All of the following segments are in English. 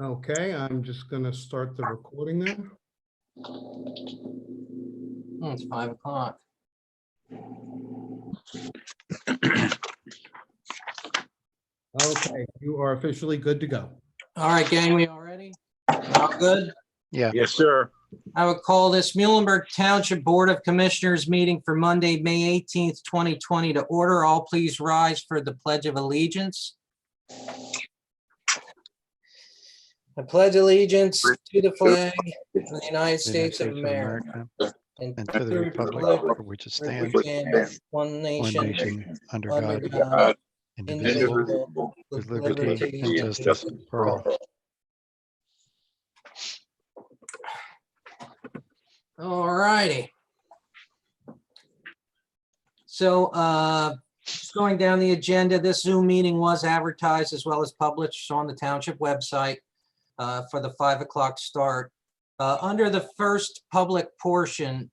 Okay, I'm just going to start the recording now. It's 5 o'clock. Okay, you are officially good to go. All right, gang, we all ready? All good? Yeah. Yes, sir. I would call this Muhlenberg Township Board of Commissioners meeting for Monday, May 18th, 2020 to order. All please rise for the Pledge of Allegiance. I pledge allegiance to the flag of the United States of America and And to the republic for which it stands, one one nation, nation, under under God, God, indivisible, indivisible, with liberty and justice for all. All righty. So just going down the agenda, this Zoom meeting was advertised as well as published on the township website for the 5 o'clock start. Under the first public portion,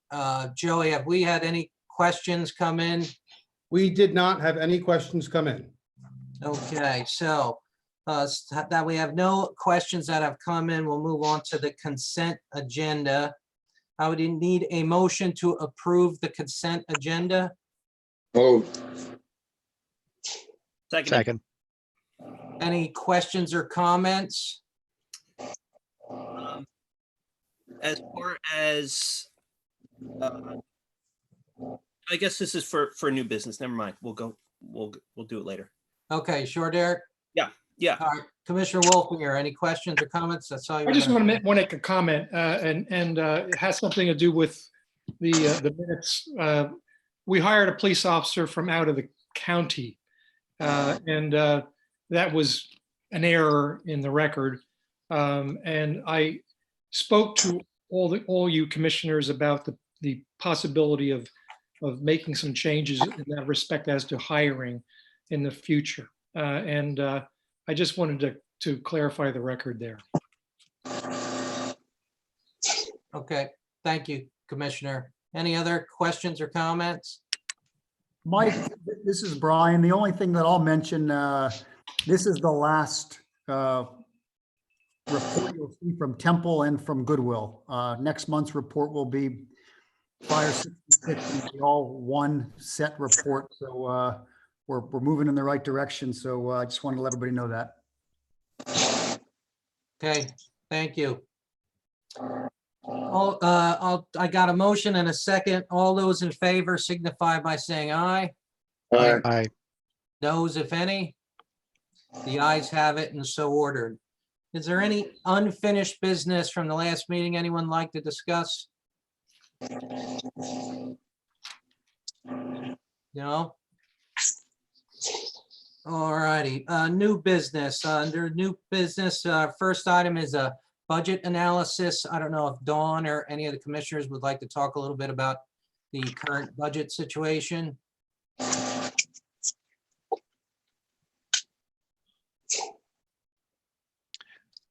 Joey, have we had any questions come in? We did not have any questions come in. Okay, so that we have no questions that have come in, we'll move on to the consent agenda. I would need a motion to approve the consent agenda. Moved. Second. Any questions or comments? As far as, I guess this is for new business. Never mind. We'll do it later. Okay, sure, Derek. Yeah. All right, Commissioner Wolfinger, any questions or comments? That's all you. I just want to make a comment, and it has something to do with the minutes. We hired a police officer from out of the county, and that was an error in the record. And I spoke to all you commissioners about the possibility of making some changes in that respect as to hiring in the future. And I just wanted to clarify the record there. Okay, thank you, Commissioner. Any other questions or comments? Mike, this is Brian. The only thing that I'll mention, this is the last report you'll see from Temple and from Goodwill. Next month's report will be Fire 66, and be all one set report. So we're moving in the right direction. So I just wanted to let everybody know that. Okay, thank you. I got a motion and a second. All those in favor signify by saying aye. Aye. Noes, if any. The ayes have it and so ordered. Is there any unfinished business from the last meeting anyone like to discuss? No? All righty, new business. Under new business, first item is a budget analysis. I don't know if Dawn or any of the commissioners would like to talk a little bit about the current budget situation.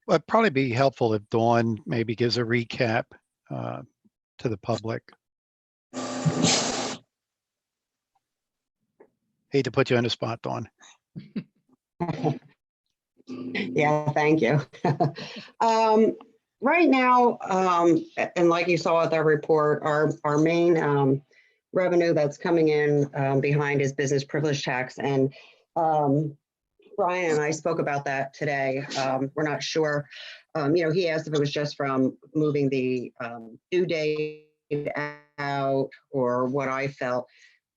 Well, it'd probably be helpful if Dawn maybe gives a recap to the public. Hate to put you on the spot, Dawn. Yeah, thank you. Right now, and like you saw with our report, our main revenue that's coming in behind is business privilege tax. And Brian and I spoke about that today. We're not sure. He asked if it was just from moving the due date out or what I felt.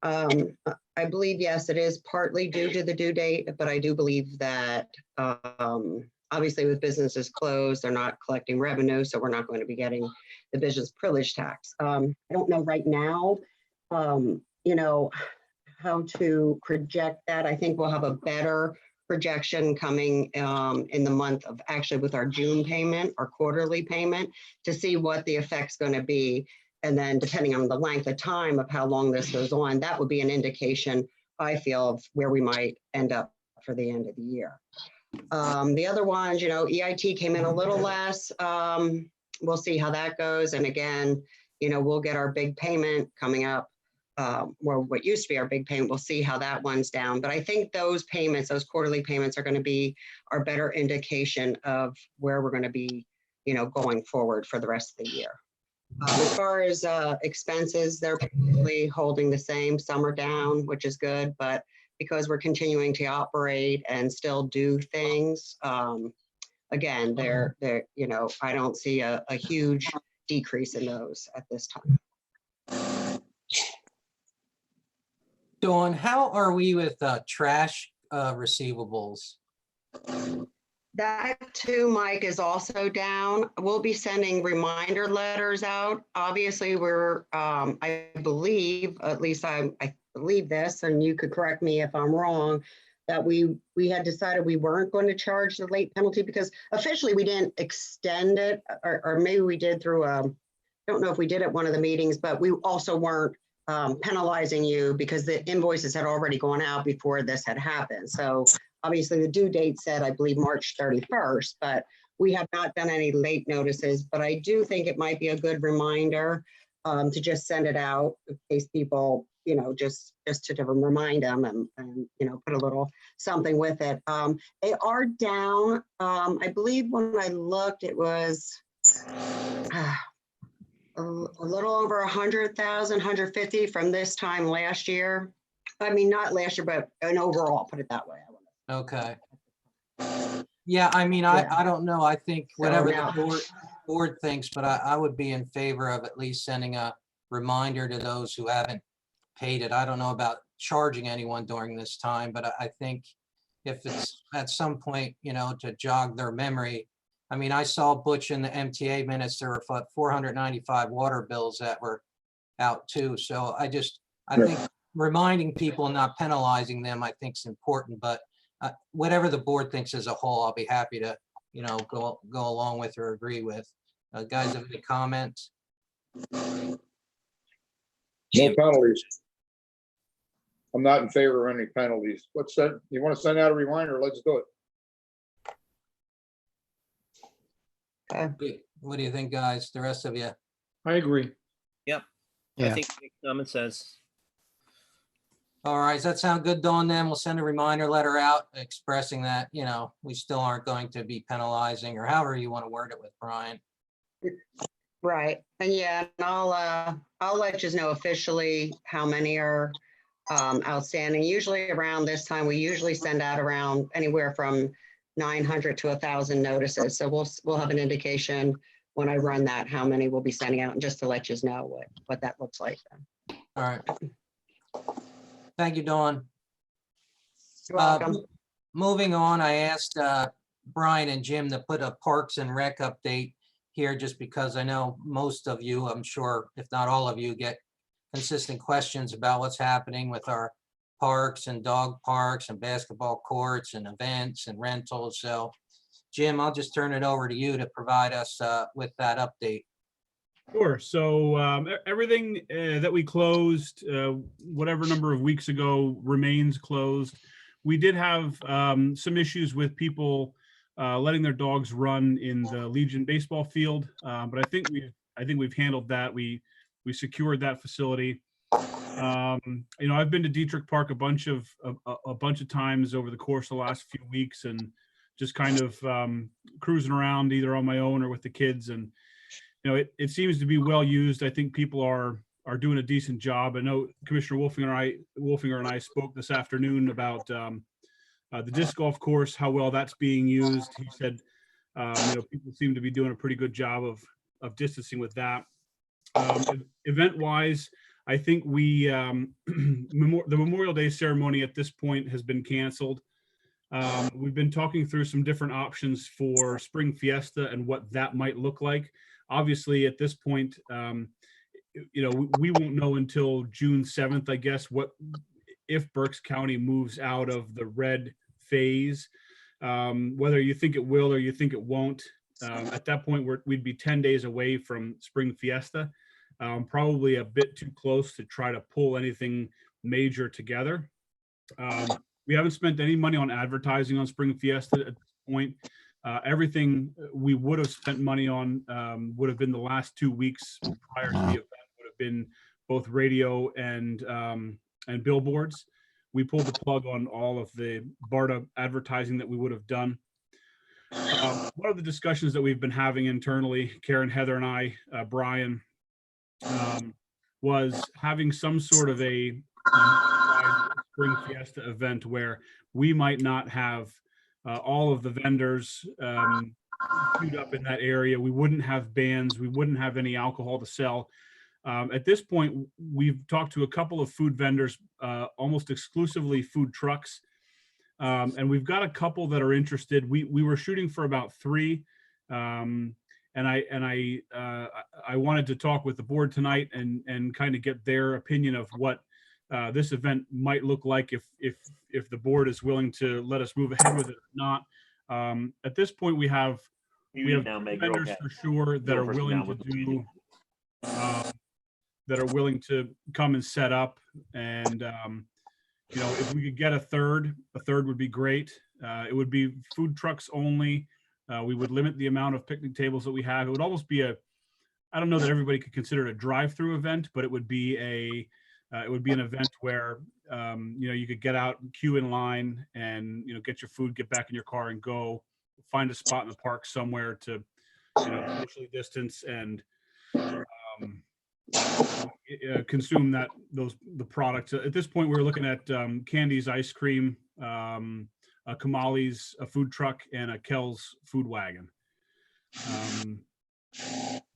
I believe, yes, it is partly due to the due date, but I do believe that obviously with businesses closed, they're not collecting revenue, so we're not going to be getting the business privilege tax. I don't know right now, how to project that. I think we'll have a better projection coming in the month of actually with our June payment, our quarterly payment, to see what the effect's going to be. And then depending on the length of time of how long this goes on, that would be an indication, I feel, of where we might end up for the end of the year. The other ones, EIT came in a little less. We'll see how that goes. And again, we'll get our big payment coming up well, what used to be our big payment, we'll see how that one's down. But I think those payments, those quarterly payments are going to be our better indication of where we're going to be, going forward for the rest of the year. As far as expenses, they're probably holding the same. Some are down, which is good, but because we're continuing to operate and still do things, again, they're I don't see a huge decrease in those at this time. Dawn, how are we with trash receivables? That too, Mike, is also down. We'll be sending reminder letters out. Obviously, we're, I believe, at least I believe this, and you could correct me if I'm wrong, that we had decided we weren't going to charge the late penalty because officially we didn't extend it, or maybe we did through I don't know if we did at one of the meetings, but we also weren't penalizing you because the invoices had already gone out before this had happened. So obviously the due date said, I believe, March 31st, but we have not done any late notices. But I do think it might be a good reminder to just send it out in case people, just to remind them and put a little something with it. They are down. I believe when I looked, it was a little over 100,000, 150 from this time last year. I mean, not last year, but an overall, put it that way. Okay. Yeah, I mean, I don't know. I think whatever the board thinks, but I would be in favor of at least sending a reminder to those who haven't paid it. I don't know about charging anyone during this time, but I think if it's at some point, to jog their memory. I mean, I saw Butch in the MTA minutes, there were 495 water bills that were out too. So I think reminding people and not penalizing them, I think is important, but whatever the board thinks as a whole, I'll be happy to, go along with or agree with. Guys, have any comments? No penalties. I'm not in favor of any penalties. What's that? You want to send out a reminder? Let's do it. What do you think, guys? The rest of you? I agree. I Yeah. think common sense. All right, does that sound good, Dawn? Then we'll send a reminder letter out expressing that, we still aren't going to be penalizing, or however you want to word it with Brian. Right. And yeah, and I'll let you know officially how many are outstanding. Usually around this time, we usually send out around anywhere from 900 to 1,000 notices. So we'll have an indication when I run that, how many we'll be sending out, and just to let you know what that looks like then. All right. Thank you, Dawn. You're welcome. Moving on, I asked Brian and Jim to put a Parks and Rec update here, just because I know most of you, I'm sure, if not all of you, get consistent questions about what's happening with our parks and dog parks and basketball courts and events and rentals. So Jim, I'll just turn it over to you to provide us with that update. Sure. So everything that we closed, whatever number of weeks ago, remains closed. We did have some issues with people letting their dogs run in the Legion baseball field, but I think we've handled that. We secured that facility. I've been to Dietrich Park a bunch of times over the course of the last few weeks, and just kind of cruising around either on my own or with the kids, and it seems to be well used. I think people are doing a decent job. I know Commissioner Wolfinger and I spoke this afternoon about the disc golf course, how well that's being used. He said, people seem to be doing a pretty good job of distancing with that. Event-wise, I think the Memorial Day ceremony at this point has been canceled. We've been talking through some different options for Spring Fiesta and what that might look like. Obviously, at this point, we won't know until June 7th, I guess, if Berks County moves out of the red phase, whether you think it will or you think it won't. At that point, we'd be 10 days away from Spring Fiesta, probably a bit too close to try to pull anything major together. We haven't spent any money on advertising on Spring Fiesta at this point. Everything we would have spent money on would have been the last 2 weeks prior to the event, would have been both radio and billboards. We pulled the plug on all of the BARTA advertising that we would have done. One of the discussions that we've been having internally, Karen, Heather, and I, Brian, was having some sort of a spring fiesta event where we might not have all of the vendors queued up in that area. We wouldn't have bands. We wouldn't have any alcohol to sell. At this point, we've talked to a couple of food vendors, almost exclusively food trucks. And we've got a couple that are interested. We were shooting for about 3. And I wanted to talk with the board tonight and kind of get their opinion of what this event might look like if the board is willing to let us move ahead with it or not. At this point, we have vendors for sure that are willing to do that are willing to come and set up. And you know, if we could get a third would be great. It would be food trucks only. We would limit the amount of picnic tables that we have. It would almost be I don't know that everybody could consider it a drive-through event, but it would be an event where you know, you could get out, queue in line, and you know, get your food, get back in your car, and go find a spot in the park somewhere to, you know, socially distance and consume the products. At this point, we're looking at Candy's ice cream, a Kamali's, a food truck, and a Kel's food wagon.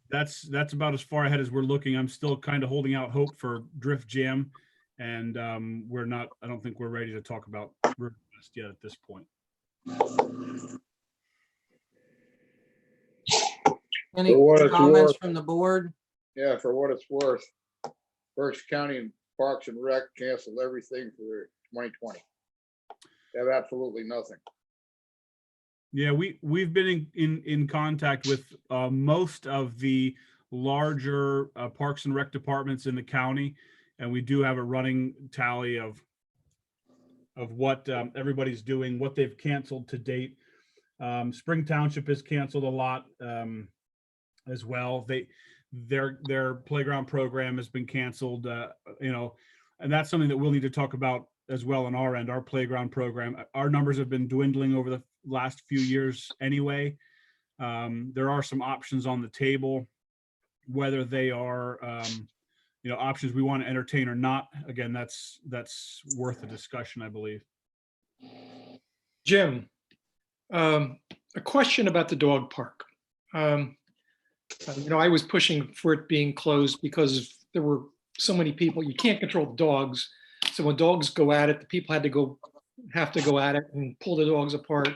That's about as far ahead as we're looking. I'm still kind of holding out hope for Drift Jam, and I don't think we're ready to talk about Riverfest yet at this point. Any For what it's comments worth. from the board? Yeah, for what it's worth, Berks County and Parks and Rec canceled everything for 2020. They have absolutely nothing. Yeah, we've been in contact with most of the larger Parks and Rec departments in the county, and we do have a running tally of what everybody's doing, what they've canceled to date. Spring Township has canceled a lot as well. Their playground program has been canceled, you know, and that's something that we'll need to talk about as well on our end. Our playground program, our numbers have been dwindling over the last few years anyway. There are some options on the table, whether they are you know, options we want to entertain or not. Again, that's worth a discussion, I believe. Jim, a question about the dog park. You know, I was pushing for it being closed because there were so many people. You can't control the dogs. So when dogs go at it, the people have to go at it and pull the dogs apart.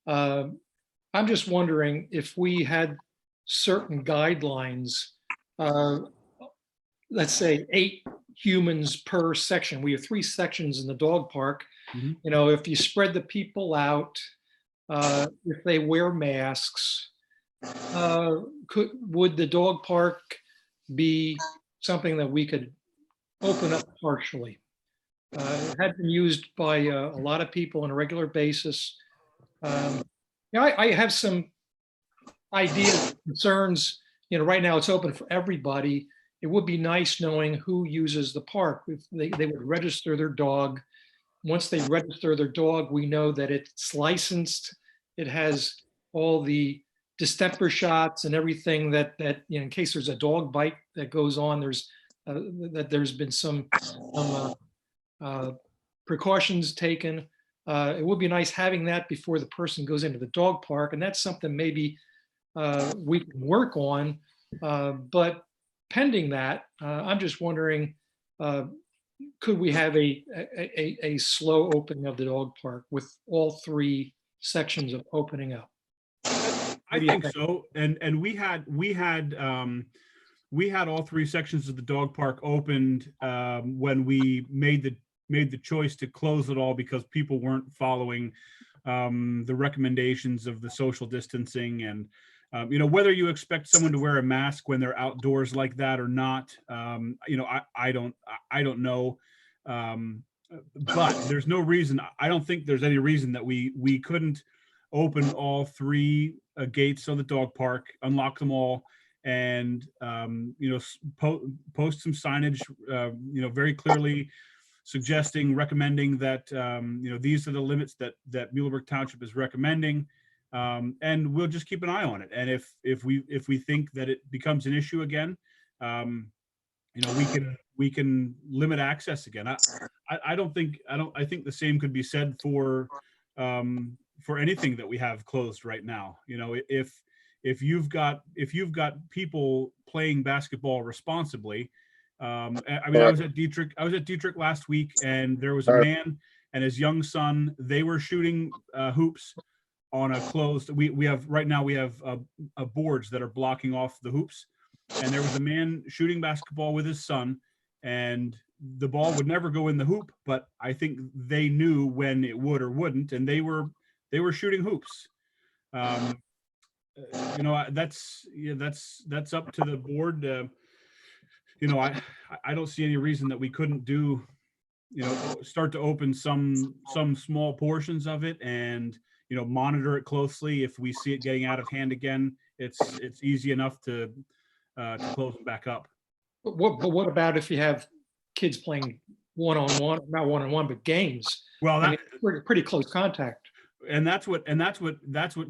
I'm just wondering if we had certain guidelines, let's say 8 humans per section. We have 3 sections in the dog park. Mhm. You know, if you spread the people out, if they wear masks, would the dog park be something that we could open up partially? It had been used by a lot of people on a regular basis. You know, I have some ideas, concerns. You know, right now it's open for everybody. It would be nice knowing who uses the park. If they would register their dog. Once they register their dog, we know that it's licensed. It has all the distemper shots and everything that you know, in case there's a dog bite that goes on, there's been some precautions taken. It would be nice having that before the person goes into the dog park, and that's something maybe we can work on. But pending that, I'm just wondering, could we have a slow opening of the dog park with all 3 sections of opening up? I think so. And we had all 3 sections of the dog park opened when we made the choice to close it all because people weren't following the recommendations of the social distancing. And you know, whether you expect someone to wear a mask when they're outdoors like that or not, you know, I don't know. But there's no reason. I don't think there's any reason that we couldn't open all 3 gates of the dog park, unlock them all, and, post some signage, very clearly suggesting, recommending that, these are the limits that Muhlenberg Township is recommending. And we'll just keep an eye on it. And if we think that it becomes an issue again, we can limit access again. I think the same could be said for anything that we have closed right now. If you've got people playing basketball responsibly, I was at Dietrich last week, and there was a man and his young son. They were shooting hoops on a closed. We have boards that are blocking off the hoops, and there was a man shooting basketball with his son, and the ball would never go in the hoop, but I think they knew when it would or wouldn't, and they were shooting hoops. That's up to the board. I don't see any reason that we couldn't do, start to open some small portions of it, and monitor it closely. If we see it getting out of hand again, it's easy enough to close them back up. But what about if you have kids playing one-on-one, not one-on-one, but games? Well, I mean, pretty close contact. And that's what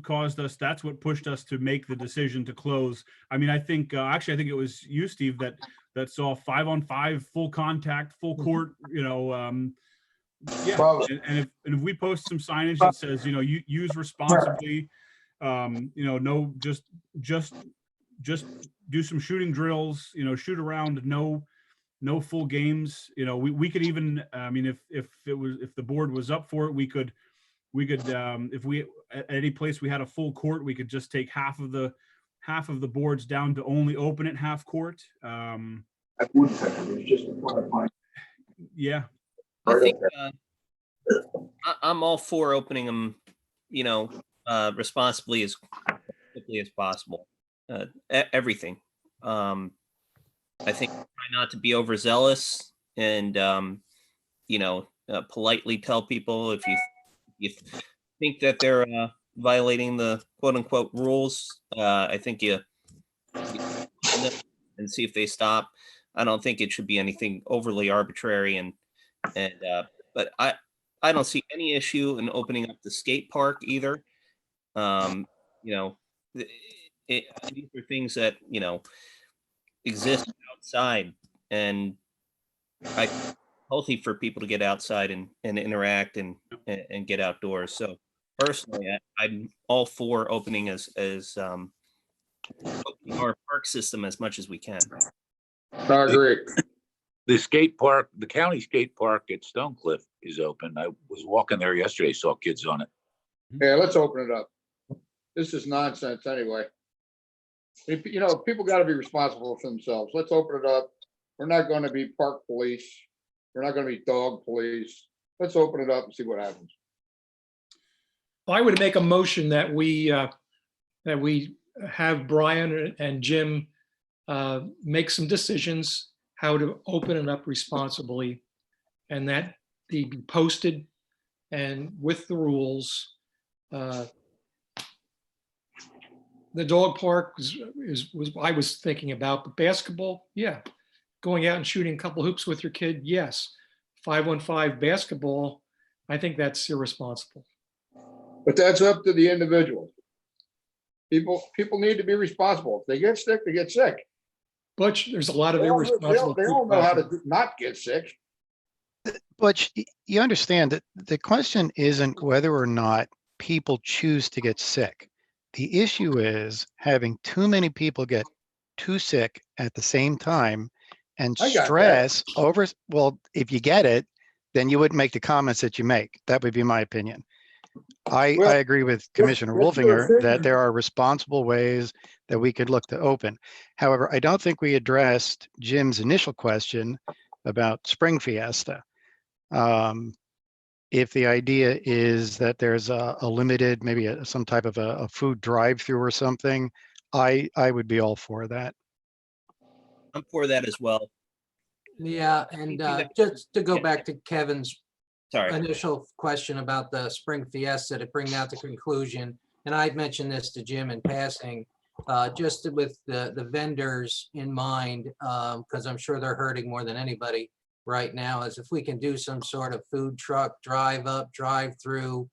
caused us. That's what pushed us to make the decision to close. I mean, I think I think it was you, Steve, that saw 5-on-5 full contact, full court. Yeah. And if we post some signage that says, you use responsibly, no, just do some shooting drills, shoot around, no full games. We could even, if the board was up for it, we could, if we, at any place we had a full court, we could just take half of the boards down to only open at half court. Yeah. I think I'm all for opening them, responsibly as quickly as possible. Everything. I think try not to be overzealous, and politely tell people if you think that they're violating the quote unquote rules. I think you and see if they stop. I don't think it should be anything overly arbitrary, but I don't see any issue in opening up the skate park either. These are things that exist outside, and healthy for people to get outside and interact and get outdoors. So personally, I'm all for opening opening our park system as much as we can. I agree. The skate park, the county skate park at Stonecliff is open. I was walking there yesterday, saw kids on it. Yeah, let's open it up. This is nonsense anyway. People got to be responsible for themselves. Let's open it up. We're not going to be park police. We're not going to be dog police. Let's open it up and see what happens. I would make a motion that we have Brian and Jim make some decisions how to open it up responsibly, and that they be posted and with the rules. The dog park was I was thinking about, but basketball, yeah. Going out and shooting a couple hoops with your kid, yes. 5-on-5 basketball, I think that's irresponsible. But that's up to the individual. People need to be responsible. If they get sick, they get sick. But there's a lot of They irresponsible. don't know how to not get sick. But you understand that the question isn't whether or not people choose to get sick. The issue is having too many people get too sick at the same time and I got stress over. Well, if you get it, then you wouldn't make the comments that you make. That would be my opinion. I agree with Commissioner Wolfinger that there are responsible ways that we could look to open. However, I don't think we addressed Jim's initial question about Spring Fiesta. If the idea is that there's a limited, maybe some type of a food drive-through or something, I would be all for that. I'm for that as well. Yeah, and just to go back to Kevin's Sorry. initial question about the Spring Fiesta, to bring that to conclusion, and I'd mentioned this to Jim in passing, just with the vendors in mind, because I'm sure they're hurting more than anybody right now, is if we can do some sort of food truck, drive up, drive through,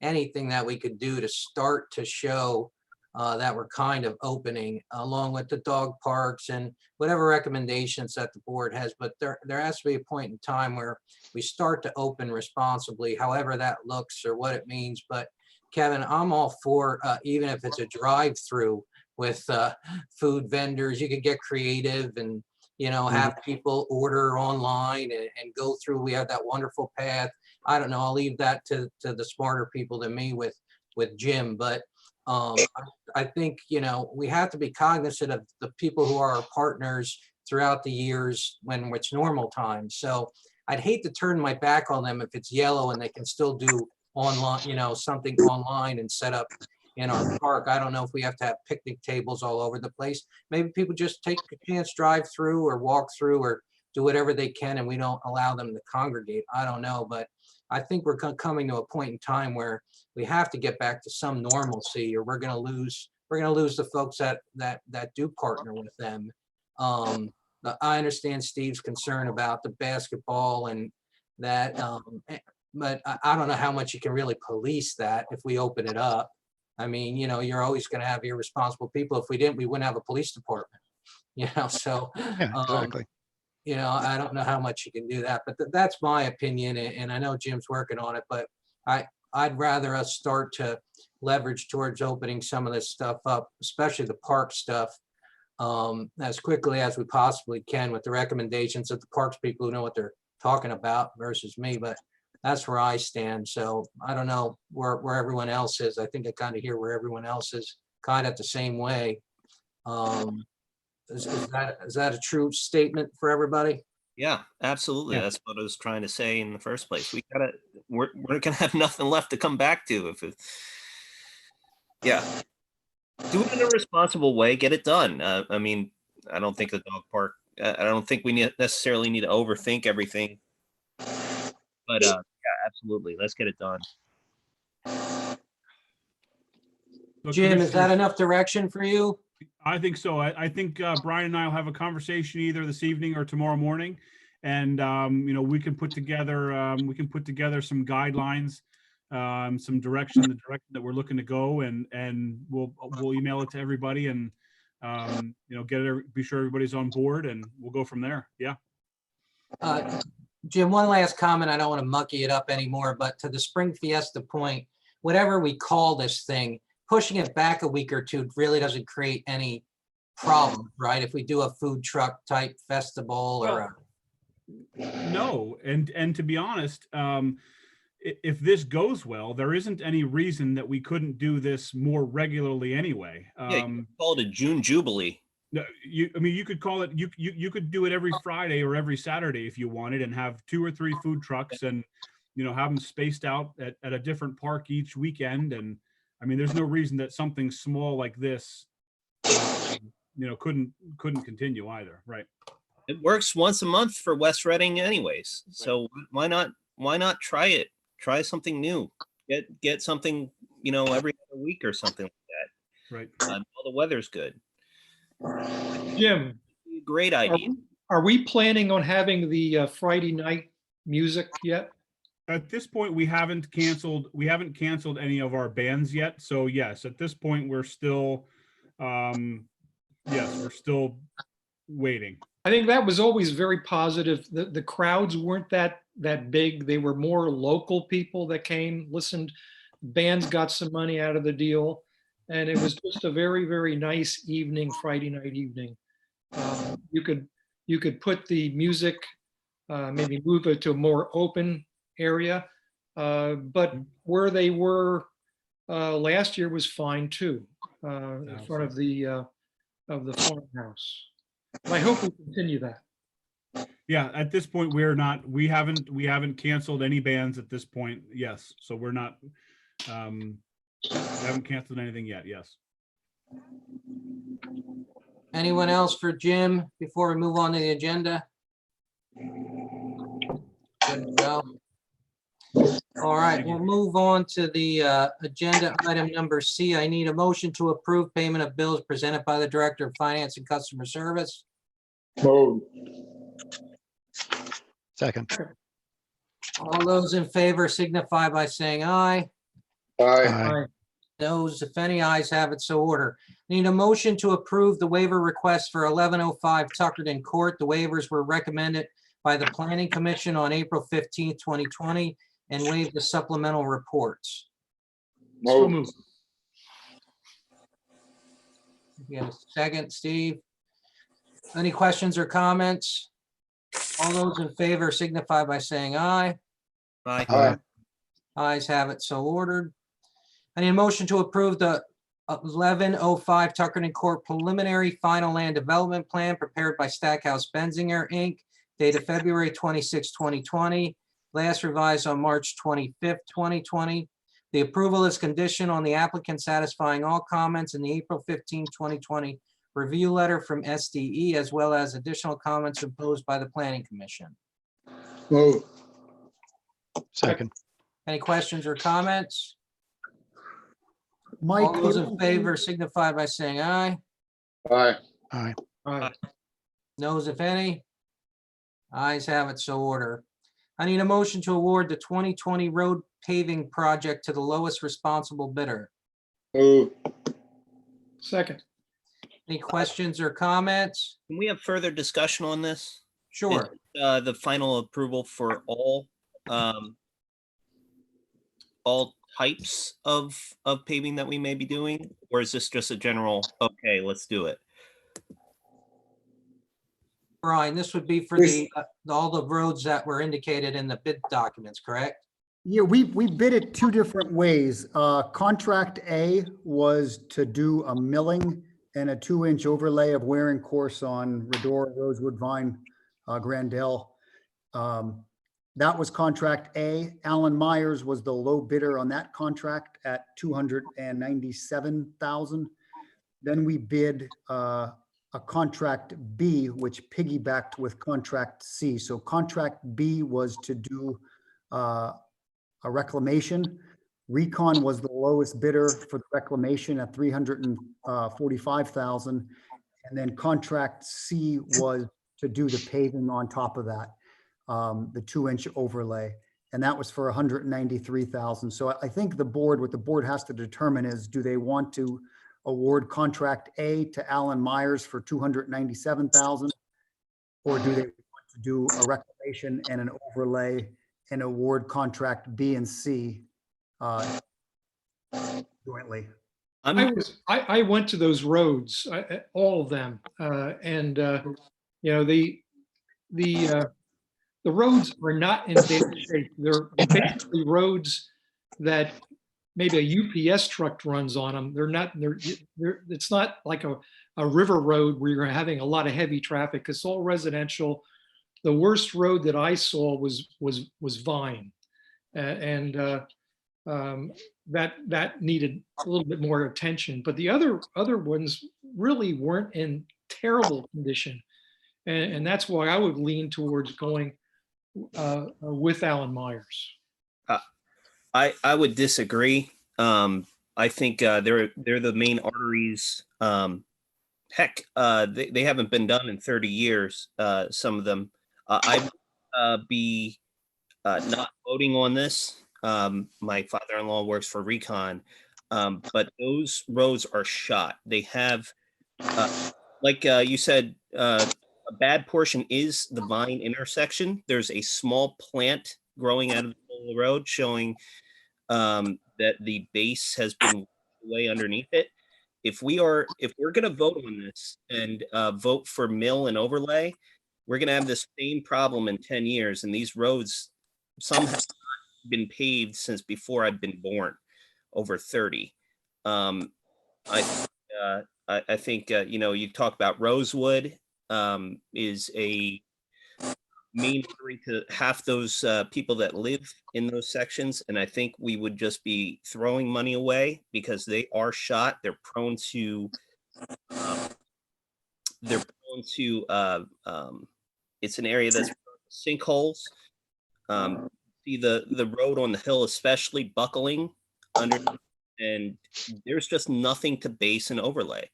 anything that we could do to start to show that we're kind of opening, along with the dog parks and whatever recommendations that the board has. But there has to be a point in time where we start to open responsibly, however that looks or what it means. But Kevin, I'm all for, even if it's a drive-through with food vendors, you could get creative and, have people order online and go through. We have that wonderful path. I don't know, I'll leave that to the smarter people than me with Jim, but I think, we have to be cognizant of the people who are our partners throughout the years when it's normal times. So I'd hate to turn my back on them if it's yellow and they can still do online, something online and set up in our park. I don't know if we have to have picnic tables all over the place. Maybe people just take a chance, drive through or walk through or do whatever they can, and we don't allow them to congregate. I don't know, but I think we're coming to a point in time where we have to get back to some normalcy, or we're going to lose the folks that do partner with them. I understand Steve's concern about the basketball and that, but I don't know how much you can really police that if we open it up. I mean, you're always going to have irresponsible people. If we didn't, we wouldn't have a police department. So Yeah, exactly. I don't know how much you can do that, but that's my opinion. And I know Jim's working on it, but I'd rather us start to leverage towards opening some of this stuff up, especially the park stuff, as quickly as we possibly can with the recommendations of the parks people who know what they're talking about versus me. But that's where I stand. So I don't know where everyone else is. I think I kind of hear where everyone else is kind of the same way. Is that a true statement for everybody? Yeah, absolutely. Yeah. That's what I was trying to say in the first place. We're gonna have nothing left to come back to if it. Yeah, do it in a responsible way. Get it done. I mean, I don't think the dog park. I don't think we necessarily need to overthink everything. But yeah, absolutely. Let's get it done. So, Jim, is that Commissioners, enough direction for you? I think so. I think Brian and I will have a conversation either this evening or tomorrow morning. And, we can put together some guidelines, some direction, the direction that we're looking to go, and we'll email it to everybody and, be sure everybody's on board, and we'll go from there. Yeah. Jim, one last comment. I don't want to mucky it up anymore, but to the Spring Fiesta point, whatever we call this thing, pushing it back a week or two really doesn't create any problem, right? If we do a food truck type festival or No, and to be honest, if this goes well, there isn't any reason that we couldn't do this more regularly anyway. Yeah, you can call it a June Jubilee. No, you could call it, you could do it every Friday or every Saturday if you wanted, and have 2 or 3 food trucks and, have them spaced out at a different park each weekend. And I mean, there's no reason that something small like this, couldn't continue either. Right. It works once a month for West Reading anyways. So why not try it? Try something new. Get something, every other week or something like that. Right. While the weather's good. Jim, Great idea. are we planning on having the Friday night music yet? At this point, we haven't canceled any of our bands yet. So yes, at this point, we're still, we're still waiting. I think that was always very positive. The crowds weren't that big. They were more local people that came, listened. Bands got some money out of the deal. And it was just a very, very nice evening, Friday night evening. You could put the music, maybe move it to a more open area. But where they were last year was fine too, in front of the farmhouse. I hope we continue that. Yeah, at this point, we haven't canceled any bands at this point. Yes. So we're not, we haven't canceled anything yet. Yes. anyone else for Jim before we move on to the agenda? Good to go. All right, we'll move on to the agenda item number C. I need a motion to approve payment of bills presented by the Director of Finance and Customer Service. Move. Second. All those in favor signify by saying aye. Aye. Aye. Those, if any, ayes have it, so order. Need a motion to approve the waiver request for 1105 Tuckerton Court. The waivers were recommended by the Planning Commission on April 15th, 2020, and waived the supplemental reports. So Move. moved. You have a second, Steve? Any questions or comments? All those in favor signify by saying aye. Aye. Aye. Ayes have it, so ordered. I need a motion to approve the 1105 Tuckerton Court preliminary final land development plan prepared by Stackhouse Benzinger, Inc., dated February 26, 2020, last revised on March 25th, 2020. The approval is conditioned on the applicant satisfying all comments in the April 15, 2020 review letter from SDE, as well as additional comments imposed by the Planning Commission. Move. Second. Any questions or comments? Mike, All those the in only favor thing- signify by saying aye. Aye. Aye. Aye. Noes, if any? Ayes have it, so order. I need a motion to award the 2020 road paving project to the lowest responsible bidder. Move. Second. Any questions or comments? Can we have further discussion on this? Sure. The final approval for all types of paving that we may be doing? Or is this just a general, okay, let's do it? Brian, this would be for all the roads that were indicated in the bid documents, correct? Yeah, we bid it two different ways. Contract A was to do a milling and a 2-inch overlay of wearing course on Redora, Rosewood, Vine, Grandel. That was contract A. Alan Myers was the low bidder on that contract at $297,000. Then we bid a contract B, which piggybacked with contract C. So contract B was to do a reclamation. Recon was the lowest bidder for the reclamation at $345,000. And then contract C was to do the paving on top of that, the 2-inch overlay. And that was for $193,000. So I think what the board has to determine is, do they want to award contract A to Alan Myers for $297,000? Or do they want to do a reclamation and an overlay and award contract B and C jointly? I went to those roads, all of them, and the roads are not in bad shape. They're basically roads that maybe a UPS truck runs on them. It's not like a river road where you're having a lot of heavy traffic. It's all residential. The worst road that I saw was Vine, and that needed a little bit more attention. But the other ones really weren't in terrible condition, and that's why I would lean towards going with Alan Myers. I would disagree. I think they're the main arteries. Heck, they haven't been done in 30 years, some of them. I'd be not voting on this. My father-in-law works for Recon, but those roads are shot. They have, like you said, a bad portion is the Vine intersection. There's a small plant growing out of the middle of the road showing that the base has been way underneath it. If we're going to vote on this and vote for mill and overlay, we're going to have this same problem in 10 years. And these roads, some have not been paved since before I've been born, over 30. I think, you talk about Rosewood is a main artery to half those people that live in those sections. And I think we would just be throwing money away because they are shot. They're prone to it's an area that's sinkholes. see the road on the hill, especially buckling under, and there's just nothing to base an overlay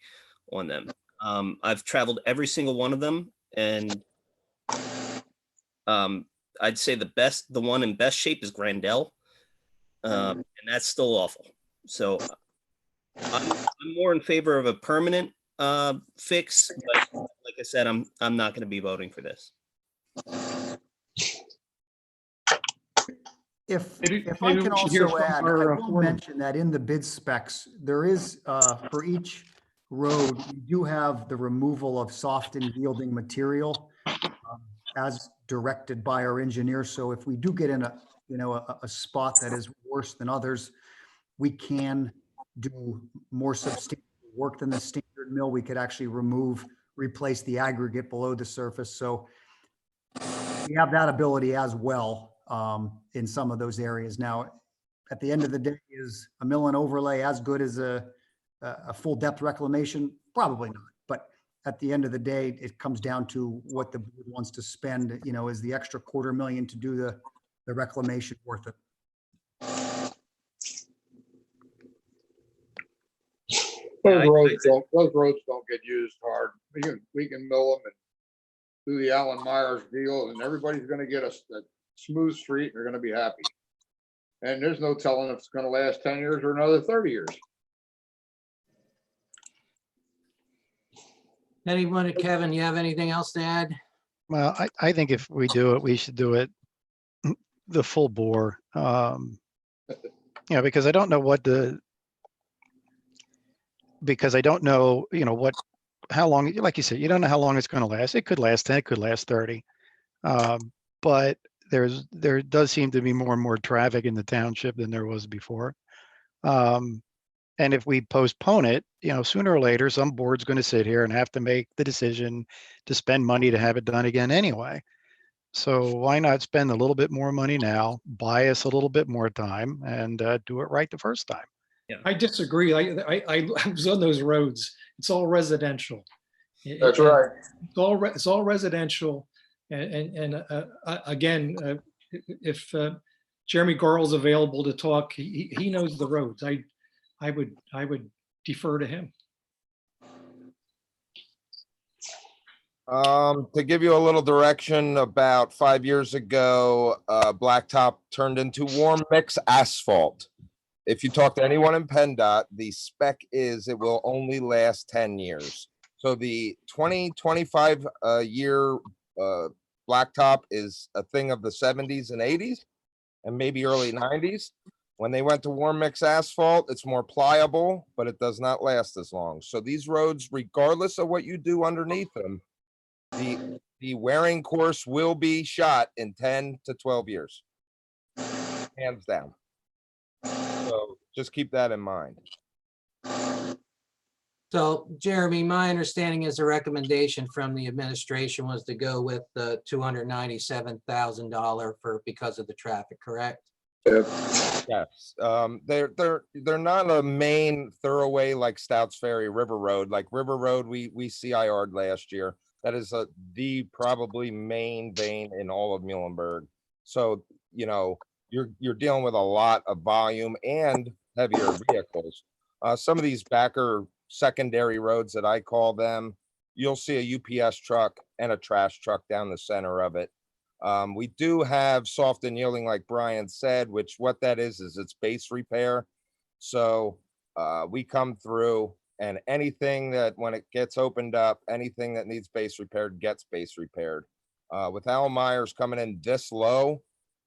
on them. I've traveled every single one of them, and I'd say the one in best shape is Grandel, and that's still awful. So I'm more in favor of a permanent fix, but like I said, I'm not going to be voting for this. If Maybe I we can should hear also from add, I our, will foreman. mention that in the bid specs, there is, for each road, we do have the removal of soft and yielding material as directed by our engineer. So if we do get in a spot that is worse than others, we can do more substantial work than the standard mill. We could actually replace the aggregate below the surface. So we have that ability as well in some of those areas. Now, at the end of the day, is a mill and overlay as good as a full depth reclamation? Probably not. But at the end of the day, it comes down to what the board wants to spend. Is the extra $250,000 to do the reclamation worth it? Those roads don't get used hard. We can mill them and do the Alan Myers deal, and everybody's gonna get a smooth street, and they're gonna be happy. And there's no telling if it's gonna last 10 years or another 30 years. Anyone, Kevin, you have anything else to add? Well, I think if we do it, we should do it the full bore. Because I don't know how long, like you said, you don't know how long it's going to last. It could last 10, it could last 30. But there does seem to be more and more traffic in the township than there was before. And if we postpone it, sooner or later, some board's going to sit here and have to make the decision to spend money to have it done again anyway. So why not spend a little bit more money now, buy us a little bit more time, and do it right the first time? I disagree. I was on those roads. It's all residential. That's right. It's all residential. And again, if Jeremy Garl's available to talk, he knows the roads. I would defer to him. To give you a little direction, about 5 years ago, blacktop turned into warm mix asphalt. If you talk to anyone in PennDOT, the spec is it will only last 10 years. So the 2025 year blacktop is a thing of the 70s and 80s and maybe early 90s. When they went to warm mix asphalt, it's more pliable, but it does not last as long. So these roads, regardless of what you do underneath them, the wearing course will be shot in 10 to 12 years, hands down. So just keep that in mind. So Jeremy, my understanding is the recommendation from the administration was to go with the $297,000 because of the traffic, correct? Yes, they're not a main thoroughway like Stouts Ferry River Road. Like River Road, we CIR'd last year. That is the probably main vein in all of Muhlenberg. So you're dealing with a lot of volume and heavier vehicles. Some of these backer secondary roads that I call them, you'll see a UPS truck and a trash truck down the center of it. We do have soft and yielding, like Brian said, which what that is it's base repair. So we come through, and anything that when it gets opened up, anything that needs base repaired gets base repaired. With Alan Myers coming in this low,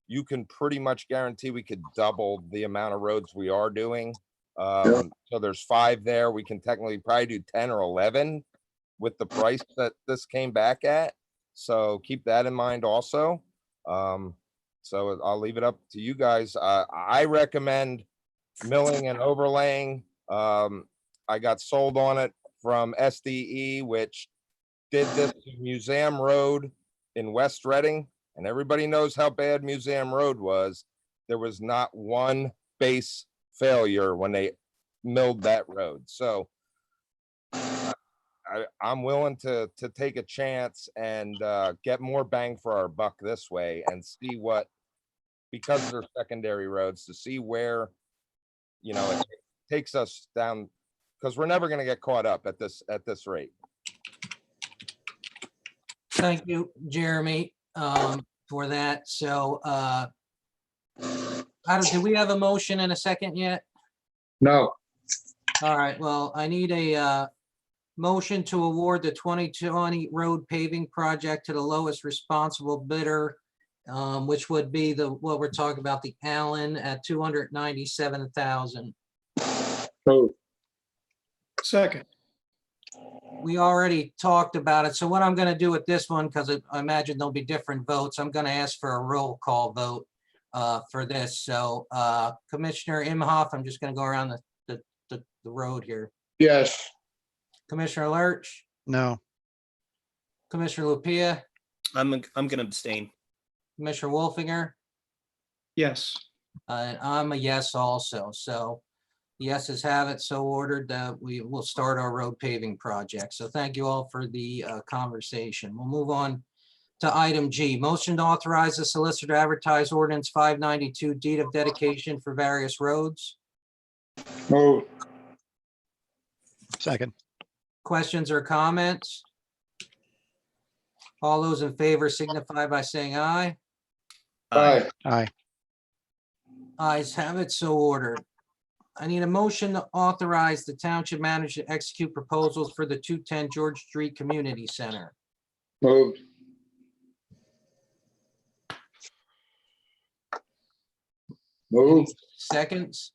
you can pretty much guarantee we could double the amount of roads we are doing. So there's 5 there. We can technically probably do 10 or 11 with the price that this came back at. So keep that in mind also. So I'll leave it up to you guys. I recommend milling and overlaying. I got sold on it from SDE, which did this Museum Road in West Reading, and everybody knows how bad Museum Road was. There was not one base failure when they milled that road. So I'm willing to take a chance and get more bang for our buck this way and see what because they're secondary roads, to see where, you know, it takes us down, because we're never gonna get caught up at this rate. Thank you, Jeremy, for that. So, do we have a motion and a second yet? No, All right, well, I need a motion to award the 2020 road paving project to the lowest responsible bidder, which would be what we're talking about, the Allen at $297,000. move. Second, We already talked about it. So what I'm gonna do with this one, because I imagine there'll be different votes, I'm gonna ask for a roll call vote for this. So Commissioner Imhoff, I'm just gonna go around the road here. Yes, Commissioner Lurch, No, Commissioner Lupia, I'm gonna abstain. Commissioner Wolfinger, yes. and I'm a yes also. So yeses have it so ordered that we will start our road paving project. So thank you all for the conversation. We'll move on to item G, motion to authorize the solicitor to advertise ordinance 592 deed of dedication for various roads. move. second, Questions or comments? All those in favor signify by saying aye. Aye, aye, Ayes have it, so ordered. I need a motion to authorize the township manager to execute proposals for the 210 George Street Community Center. moved. Move. Seconds?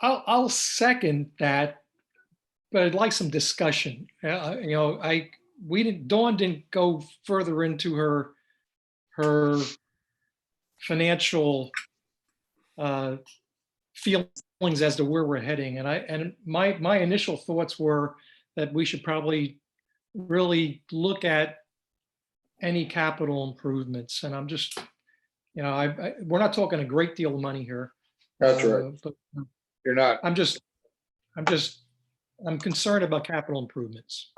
I'll second that, but I'd like some discussion. You know, Dawn didn't go further into her financial feelings as to where we're heading. And my initial thoughts were that we should probably really look at any capital improvements. And I'm just, you know, we're not talking a great deal of money here. That's right. But You're not. I'm concerned about capital improvements.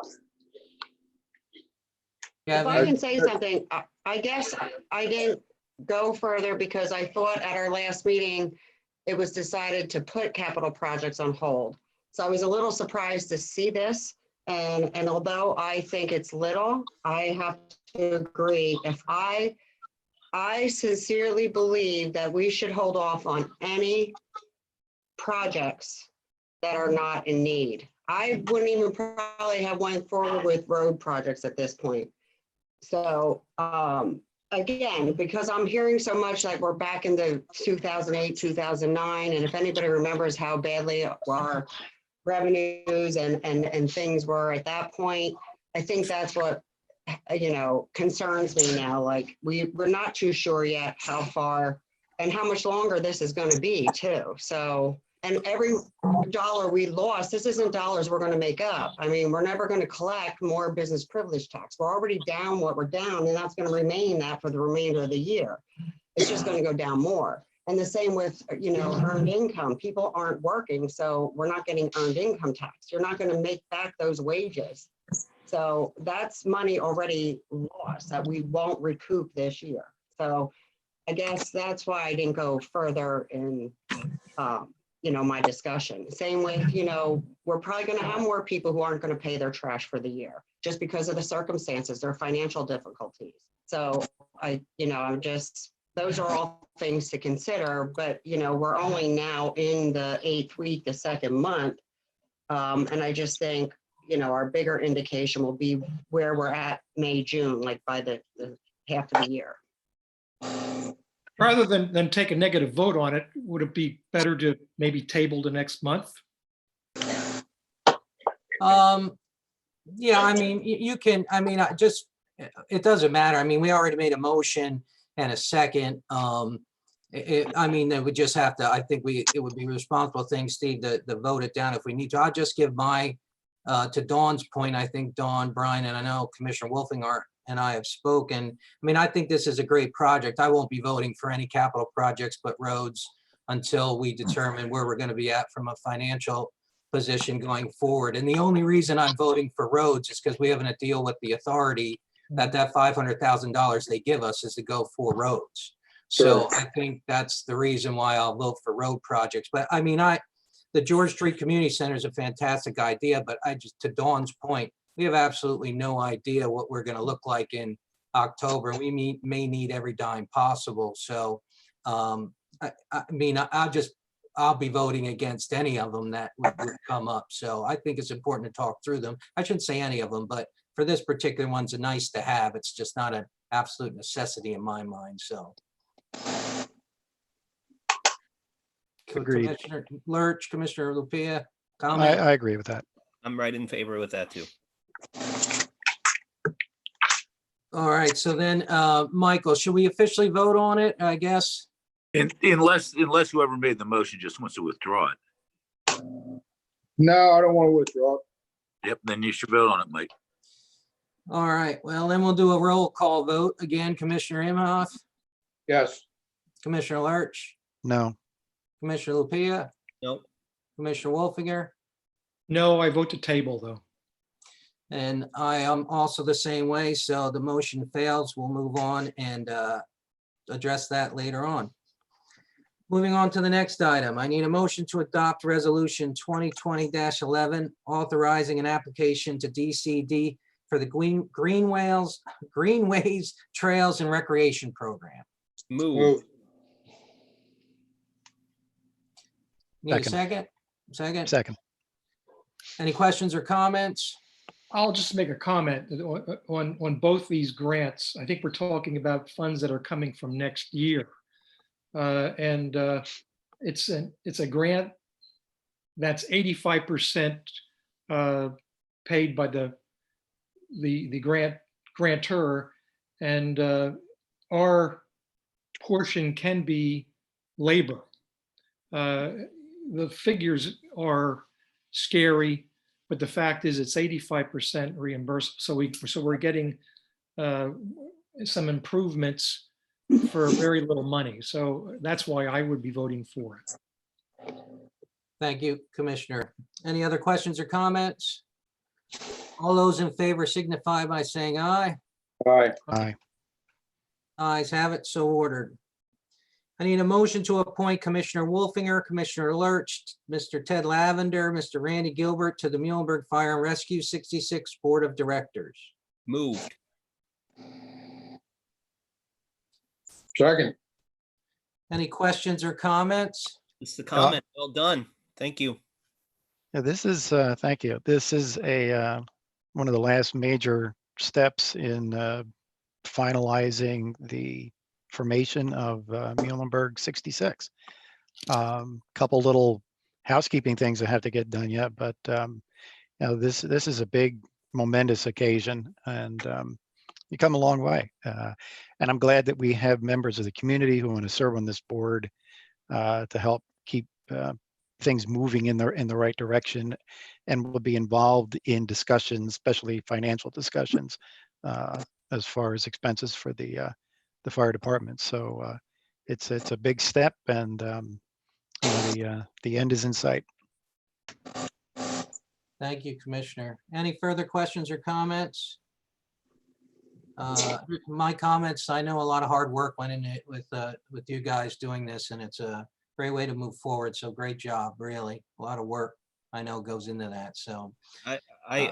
If I Gavin, can say something, I guess I didn't go further because I thought at our last meeting, it was decided to put capital projects on hold. So I was a little surprised to see this. And although I think it's little, I have to agree. If I sincerely believe that we should hold off on any projects that are not in need. I wouldn't even probably have went forward with road projects at this point. So again, because I'm hearing so much like we're back in the 2008, 2009, and if anybody remembers how badly our revenues and things were at that point, I think that's what, you know, concerns me now. Like we're not too sure yet how far and how much longer this is going to be too. So, and every dollar we lost, this isn't dollars we're going to make up. I mean, we're never going to collect more business privilege tax. We're already down what we're down, and that's going to remain that for the remainder of the year. It's just going to go down more. And the same with, you know, earned income. People aren't working, so we're not getting earned income tax. You're not going to make back those wages. So that's money already lost that we won't recoup this year. So I guess that's why I didn't go further in, you know, my discussion. Same with, you know, we're probably going to have more people who aren't going to pay their trash for the year just because of the circumstances, their financial difficulties. So you know, I'm just, those are all things to consider, but, you know, we're only now in the 8th week, the 2nd month. And I just think, you know, our bigger indication will be where we're at May, June, like by the half of the year. Rather than take a negative vote on it, would it be better to maybe table the next month? yeah, I mean, you can, I mean, it doesn't matter. I mean, we already made a motion and a second. I mean, they would just have to, I think it would be a responsible thing, Steve, to vote it down if we need to. I'll just give to Dawn's point, I think Dawn, Brian, and I know Commissioner Wolfinger and I have spoken. I mean, I think this is a great project. I won't be voting for any capital projects but roads until we determine where we're going to be at from a financial position going forward. And the only reason I'm voting for roads is because we have a deal with the authority that $500,000 they give us is to go for roads. So Sure. I think that's the reason why I'll vote for road projects. But I mean, the George Street Community Center is a fantastic idea, but to Dawn's point, we have absolutely no idea what we're gonna look like in October. We may need every dime possible. So, I mean, I'll be voting against any of them that would come up. So I think it's important to talk through them. I shouldn't say any of them, but for this particular one's a nice to have. It's just not an absolute necessity in my mind, so. Agreed. Commissioner Lurch, Commissioner Lupia, comment? I agree with that. I'm right in favor with that too. All right, so then, Michael, should we officially vote on it, I guess? Unless whoever made the motion just wants to withdraw it. No, I don't want to withdraw. Yep, then you should vote on it, Mike. All right, well, then we'll do a roll call vote. Again, Commissioner Imhoff, Yes. Commissioner Lurch, No, Commissioner Lupia, Nope. Commissioner Wolfinger, No, I vote to table, though. and I am also the same way, so the motion fails. We'll move on and address that later on. Moving on to the next item, I need a motion to adopt Resolution 2020-11, authorizing an application to DCD for the Greenways, Trails and Recreation Program. Move. Move. Need a second? Second? second. Any questions or comments? I'll just make a comment on both these grants. I think we're talking about funds that are coming from next year. And it's a grant that's 85% paid by the grantor, and our portion can be labor. The figures are scary, but the fact is it's 85% reimbursed. So we're getting some improvements for very little money. So that's why I would be voting for it. Thank you, Commissioner. Any other questions or comments? All those in favor signify by saying aye. All right. Aye. Ayes have it, so ordered. I need a motion to appoint Commissioner Wolfinger, Commissioner Lurch, Mr. Ted Lavender, Mr. Randy Gilbert to the Muhlenberg Fire and Rescue 66 Board of Directors. Moved. Second. Any questions or comments? It's the comment. Well done. Thank you. Yeah, this is, thank you. This is one of the last major steps in finalizing the formation of Muhlenberg 66. Couple little housekeeping things that have to get done yet, but this is a big momentous occasion, and you come a long way. And I'm glad that we have members of the community who want to serve on this board to help keep things moving in the right direction, and will be involved in discussions, especially financial discussions, as far as expenses for the fire department. So it's a big step, and the end is in sight. Thank you, Commissioner. Any further questions or comments? My comments, I know a lot of hard work went in it with you guys doing this, and it's a great way to move forward. So great job, really. A lot of work I know goes into that. So I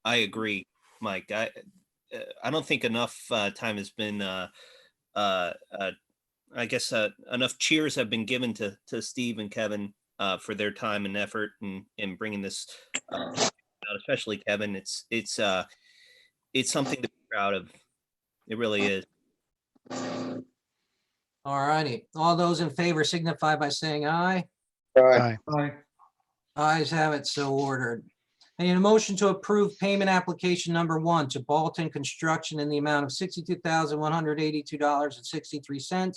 agree, Mike. I don't think enough time has been I guess enough cheers have been given to Steve and Kevin for their time and effort in bringing this out, especially Kevin. It's something to be proud of. It really is. all righty. All those in favor signify by saying aye. All right. Aye. Ayes have it, so ordered. I need a motion to approve payment application number 1 to Bolton Construction in the amount of $62,182.63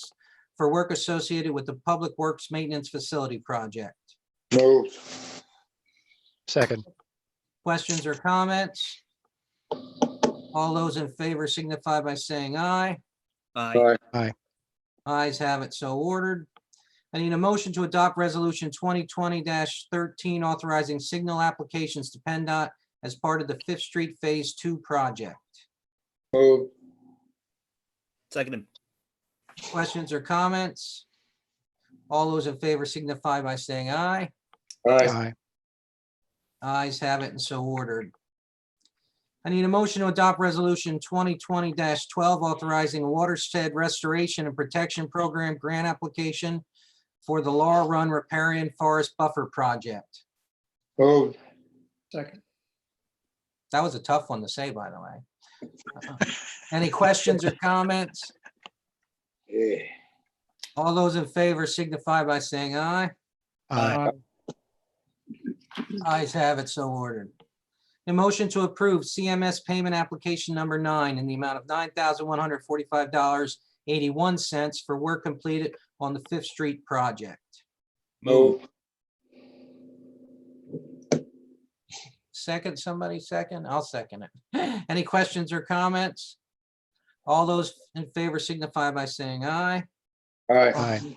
for work associated with the Public Works Maintenance Facility Project. Move. Second. Questions or comments? All those in favor signify by saying aye. Aye. Aye. Ayes have it, so ordered. I need a motion to adopt Resolution 2020-13 authorizing signal applications to PennDOT as part of the Fifth Street Phase 2 project. Moved. Seconded. Questions or comments? All those in favor signify by saying aye. Aye. Aye. Ayes have it and so ordered. I need a motion to adopt resolution 2020-12 authorizing a watershed restoration and protection program grant application for the Laurel Run Riparian Forest Buffer Project. Moved. Second. That was a tough one to say, by the way. Any questions or comments? Yeah. All those in favor signify by saying aye. Aye. Ayes have it, so ordered. A motion to approve CMS payment application number 9 in the amount of $9,145.81 for work completed on the Fifth Street project. Moved. Second, somebody second? I'll second it. Any questions or comments? All those in favor signify by saying aye. Aye. Aye.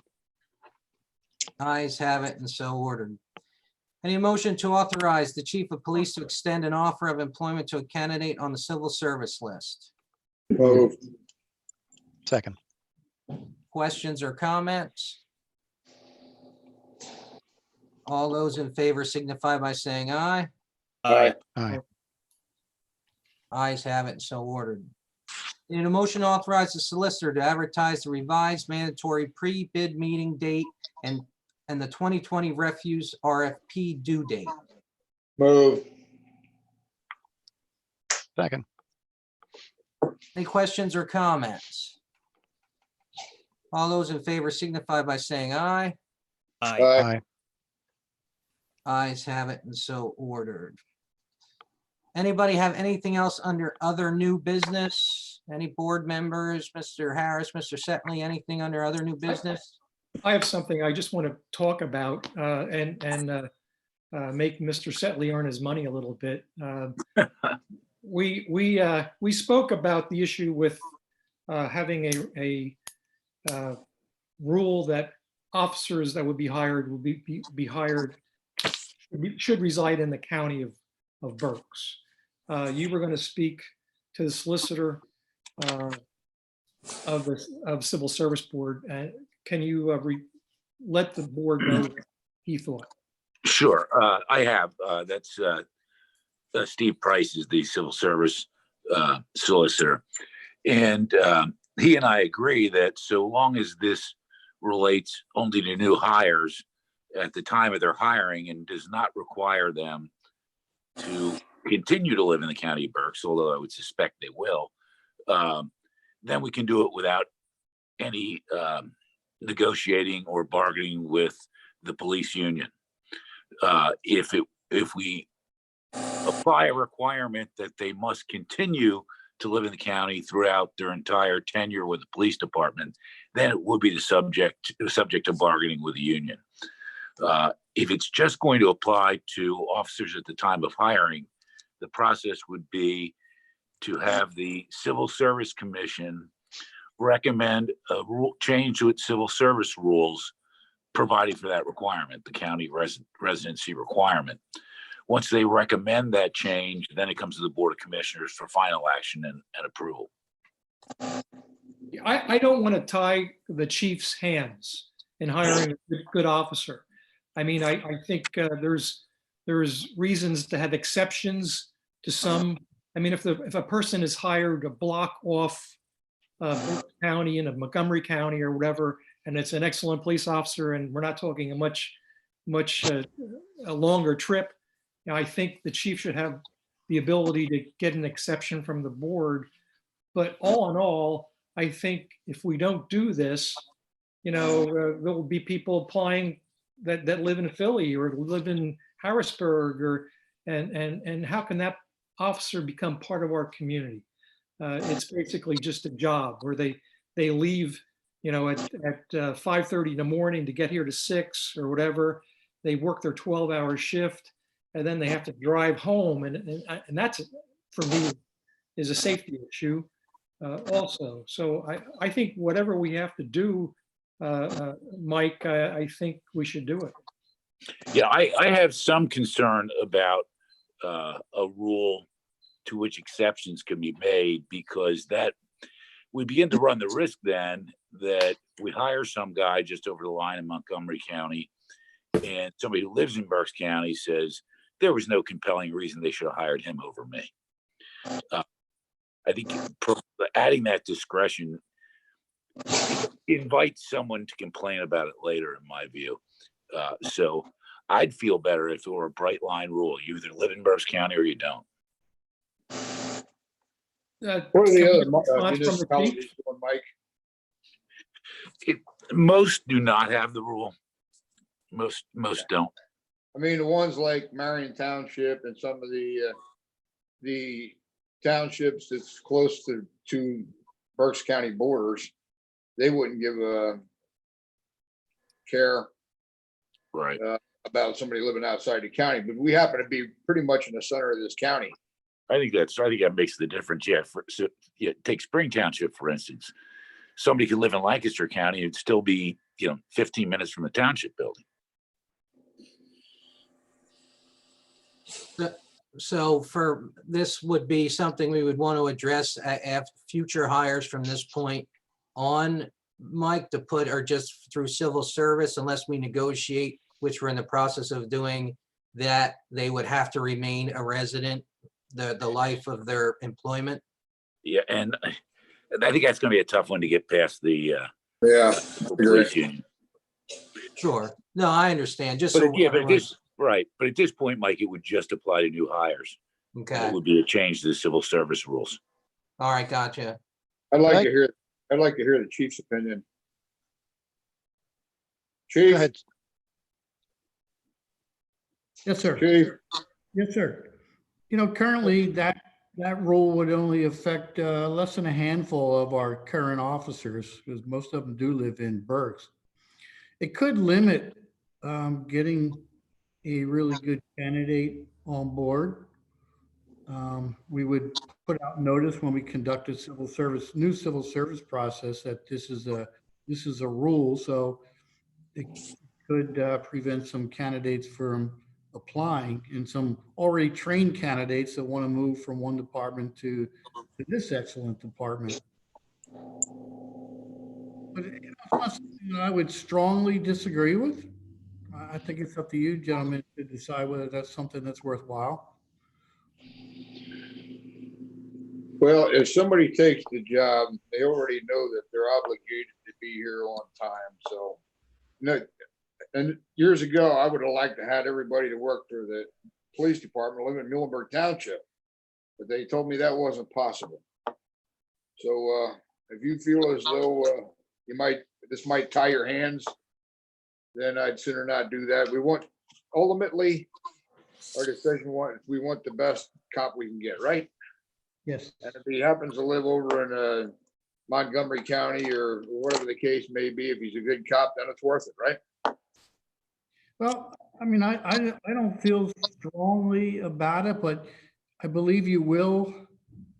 Ayes have it and so ordered. Any motion to authorize the chief of police to extend an offer of employment to a candidate on the civil service list? Moved. Second. Questions or comments? All those in favor signify by saying aye. Aye. Aye. Ayes have it and so ordered. Need a motion to authorize the solicitor to advertise the revised mandatory pre-bid meeting date and the 2020 refuse RFP due date. Moved. Second. Any questions or comments? All those in favor signify by saying aye. Aye. Aye. Ayes have it and so ordered. Anybody have anything else under other new business? Any board members, Mr. Harris, Mr. Setley, anything under other new business? I have something I just want to talk about and make Mr. Setley earn his money a little bit. We spoke about the issue with having a rule that officers that would be hired will be hired should reside in the county of Berks. You were going to speak to the solicitor of Civil Service Board. Can you let the board know what he thought? Sure, I have. That's Steve Price is the civil service solicitor. And he and I agree that so long as this relates only to new hires at the time of their hiring and does not require them to continue to live in the county of Berks, although I would suspect they will, then we can do it without any negotiating or bargaining with the police union. If we apply a requirement that they must continue to live in the county throughout their entire tenure with the police department, then it would be the subject of bargaining with the union. If it's just going to apply to officers at the time of hiring, the process would be to have the Civil Service Commission recommend a change to its civil service rules, providing for that requirement, the county residency requirement. Once they recommend that change, then it comes to the Board of Commissioners for final action and approval. I don't want to tie the chief's hands in hiring a good officer. I mean, I think there's reasons to have exceptions to some. I mean, if a person is hired to block off Berks County and Montgomery County or whatever, and it's an excellent police officer, and we're not talking a much longer trip, you know, I think the chief should have the ability to get an exception from the board. But all in all, I think if we don't do this, you know, there will be people applying that live in Philly or live in Harrisburg, and how can that officer become part of our community? It's basically just a job where they leave, you know, at 5:30 in the morning to get here to 6 or whatever. They work their 12-hour shift, and then they have to drive home, and that's, for me, is a safety issue also. So I think whatever we have to do, Mike, I think we should do it. Yeah, I have some concern about a rule to which exceptions can be made, because that we begin to run the risk then that we hire some guy just over the line in Montgomery County, and somebody who lives in Berks County says there was no compelling reason they should have hired him over me. I think adding that discretion invites someone to complain about it later, in my view. So I'd feel better if it were a bright line rule. You either live in Berks County or you don't. What are the other response from the municipalities chief? doing, Mike? Most do not have the rule. Most don't. I mean, the ones like Marion Township and some of the townships that's close to Berks County borders, they wouldn't give a care Right. about somebody living outside the county, but we happen to be pretty much in the center of this county. I think that makes the difference. Yeah. Take Spring Township, for instance. Somebody could live in Lancaster County and still be, 15 minutes from the township building. So for, this would be something we would want to address after future hires from this point on, Mike, to put, or just through civil service, unless we negotiate, which we're in the process of doing, that they would have to remain a resident the life of their employment. Yeah, and I think that's going to be a tough one to get past the Yeah. police union. Sure. No, I understand. Just But so yeah, but everyone's- at this point, Mike, it would just apply to new hires. okay. It would be a change to the civil service rules. All right. Gotcha. I'd like Right. to hear the chief's opinion. Go Chief, ahead. Yes, sir. chief, Yes, sir. Currently that rule would only affect less than a handful of our current officers, because most of them do live in Berks. It could limit getting a really good candidate on board. We would put out notice when we conduct a new civil service process that this is a rule, so it could prevent some candidates from applying, and some already trained candidates that want to move from one department to this excellent department. But it's not something that I would strongly disagree with. I think it's up to you gentlemen to decide whether that's something that's worthwhile. well, if somebody takes the job, they already know that they're obligated to be here on time, so. No, and years ago, I would have liked to had everybody to work for the police department live in Muhlenberg Township, but they told me that wasn't possible. So, if you feel as though, this might tie your hands, then I'd sooner not do that. Ultimately, our decision we want the best cop we can get, right? Yes. And if he happens to live over in Montgomery County or whatever the case may be, if he's a good cop, then it's worth it, right? Well, I mean, I don't feel strongly about it, but I believe you will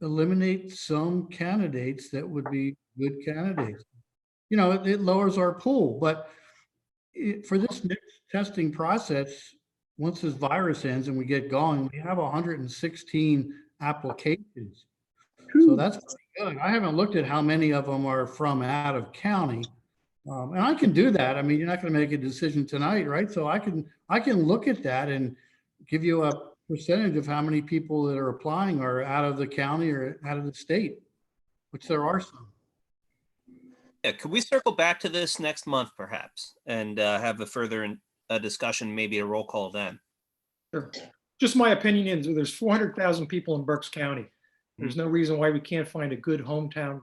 eliminate some candidates that would be good candidates. It lowers our pool, but for this next testing process, once this virus ends and we get going, we have 116 applications. So that's pretty good. I haven't looked at how many of them are from out of county. And I can do that. I mean, you're not going to make a decision tonight, right? So I can look at that and give you a percentage of how many people that are applying are out of the county or out of the state, which there are some. Yeah, could we circle back to this next month perhaps and have a further discussion, maybe a roll call then? Sure. Just my opinion is there's 400,000 people in Berks County. There's no reason why we can't find a good hometown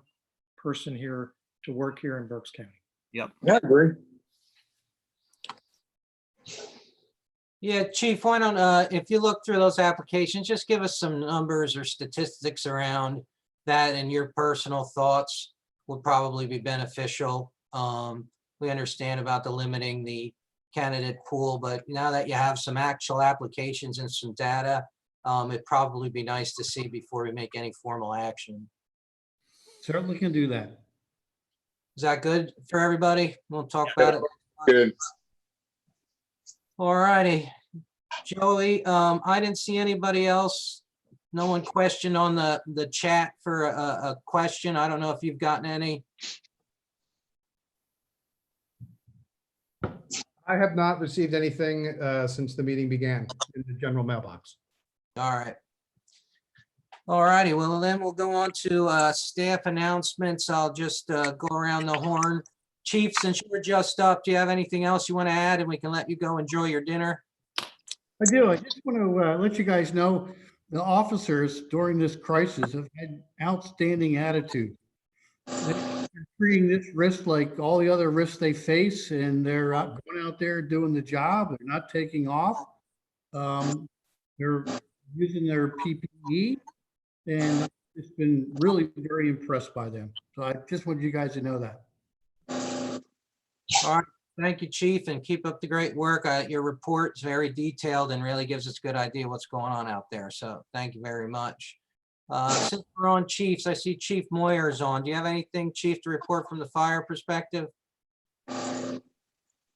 person here to work here in Berks County. Yep. I agree. Yeah, Chief, why don't, if you look through those applications, just give us some numbers or statistics around that, and your personal thoughts would probably be beneficial. We understand about the limiting the candidate pool, but now that you have some actual applications and some data, it'd probably be nice to see before we make any formal action. Certainly can do that. Is that good for everybody? We'll talk about it. Good. All righty. Joey, I didn't see anybody else No one questioned on the chat for a question. I don't know if you've gotten any. I have not received anything since the meeting began in the general mailbox. All right. All righty, well, then we'll go on to staff announcements. I'll just go around the horn. Chief, since you were just up, do you have anything else you want to add? And we can let you go enjoy your dinner. I do. I just want to let you guys know, the officers during this crisis have had outstanding attitude. They're treating this risk like all the other risks they face, and they're going out there doing the job. They're not taking off. They're using their PPE, and it's been really very impressed by them. So I just wanted you guys to know that. All right, thank you, Chief, and keep up the great work. Your report is very detailed and really gives us a good idea what's going on out there. So thank you very much. Since we're on chiefs, I see Chief Moyer is on. Do you have anything, Chief, to report from the fire perspective?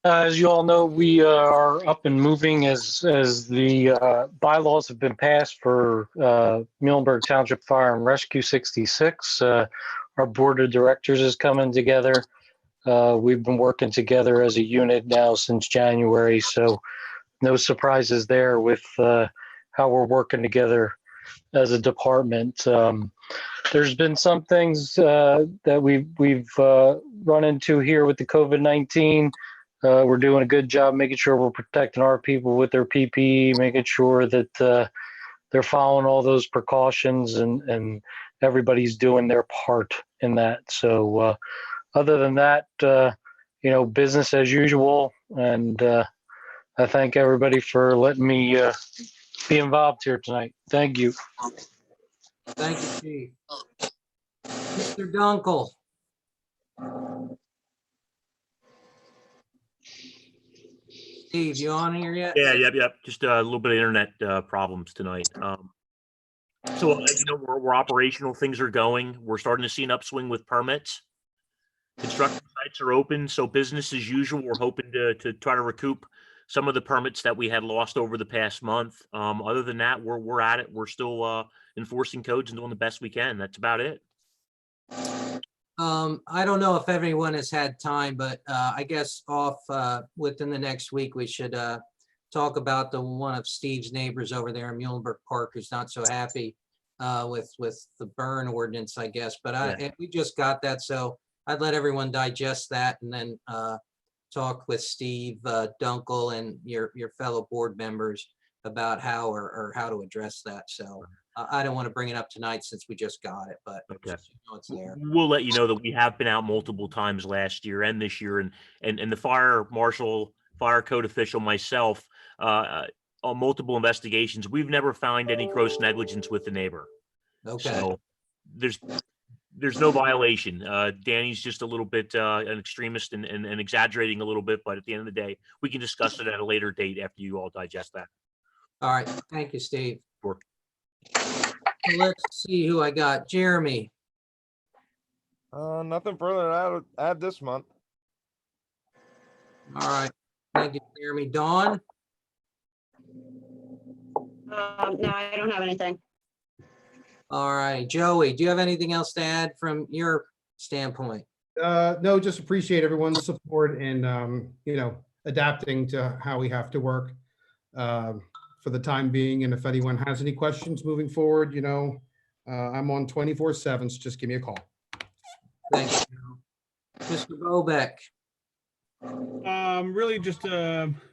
As you all know, we are up and moving as the bylaws have been passed for Muhlenberg Township Fire and Rescue 66. Our board of directors is coming together. We've been working together as a unit now since January, so no surprises there with how we're working together as a department. There's been some things that we've run into here with the COVID-19. We're doing a good job making sure we're protecting our people with their PPE, making sure that they're following all those precautions, and everybody's doing their part in that. So other than that, business as usual. And I thank everybody for letting me be involved here tonight. Thank you. Thank you, Chief. Mr. Dunkel. Steve, you on here yet? Yeah, yep. Just a little bit of internet problems tonight. So we're operational. Things are going. We're starting to see an upswing with permits. Construction sites are open, so business as usual. We're hoping to try to recoup some of the permits that we had lost over the past month. Other than that, we're at it. We're still enforcing codes and doing the best we can. That's about it. I don't know if everyone has had time, but I guess within the next week, we should talk about one of Steve's neighbors over there in Muhlenberg Park who's not so happy with the burn ordinance, I guess. But we just got that, so I'd let everyone digest that and then talk with Steve Dunkel and your fellow board members about how or how to address that. So I don't want to bring it up tonight since we just got it, but Okay. just so you know it's there. We'll let you know that we have been out multiple times last year and this year, and the fire marshal, fire code official, myself, on multiple investigations, we've never found any gross negligence with the neighbor. Okay. So there's no violation. Danny's just a little bit an extremist and exaggerating a little bit, but at the end of the day, we can discuss it at a later date after you all digest that. All right. Thank you, Steve. Sure. So let's see who I got. Jeremy. Nothing further to add this month. All right. Thank you, Jeremy. Dawn? No, I don't have anything. All right. Joey, do you have anything else to add from your standpoint? No, just appreciate everyone's support and, adapting to how we have to work for the time being. And if anyone has any questions moving forward, I'm on 24/7, so just give me a call. Thank you. Mr. Bobek. Really just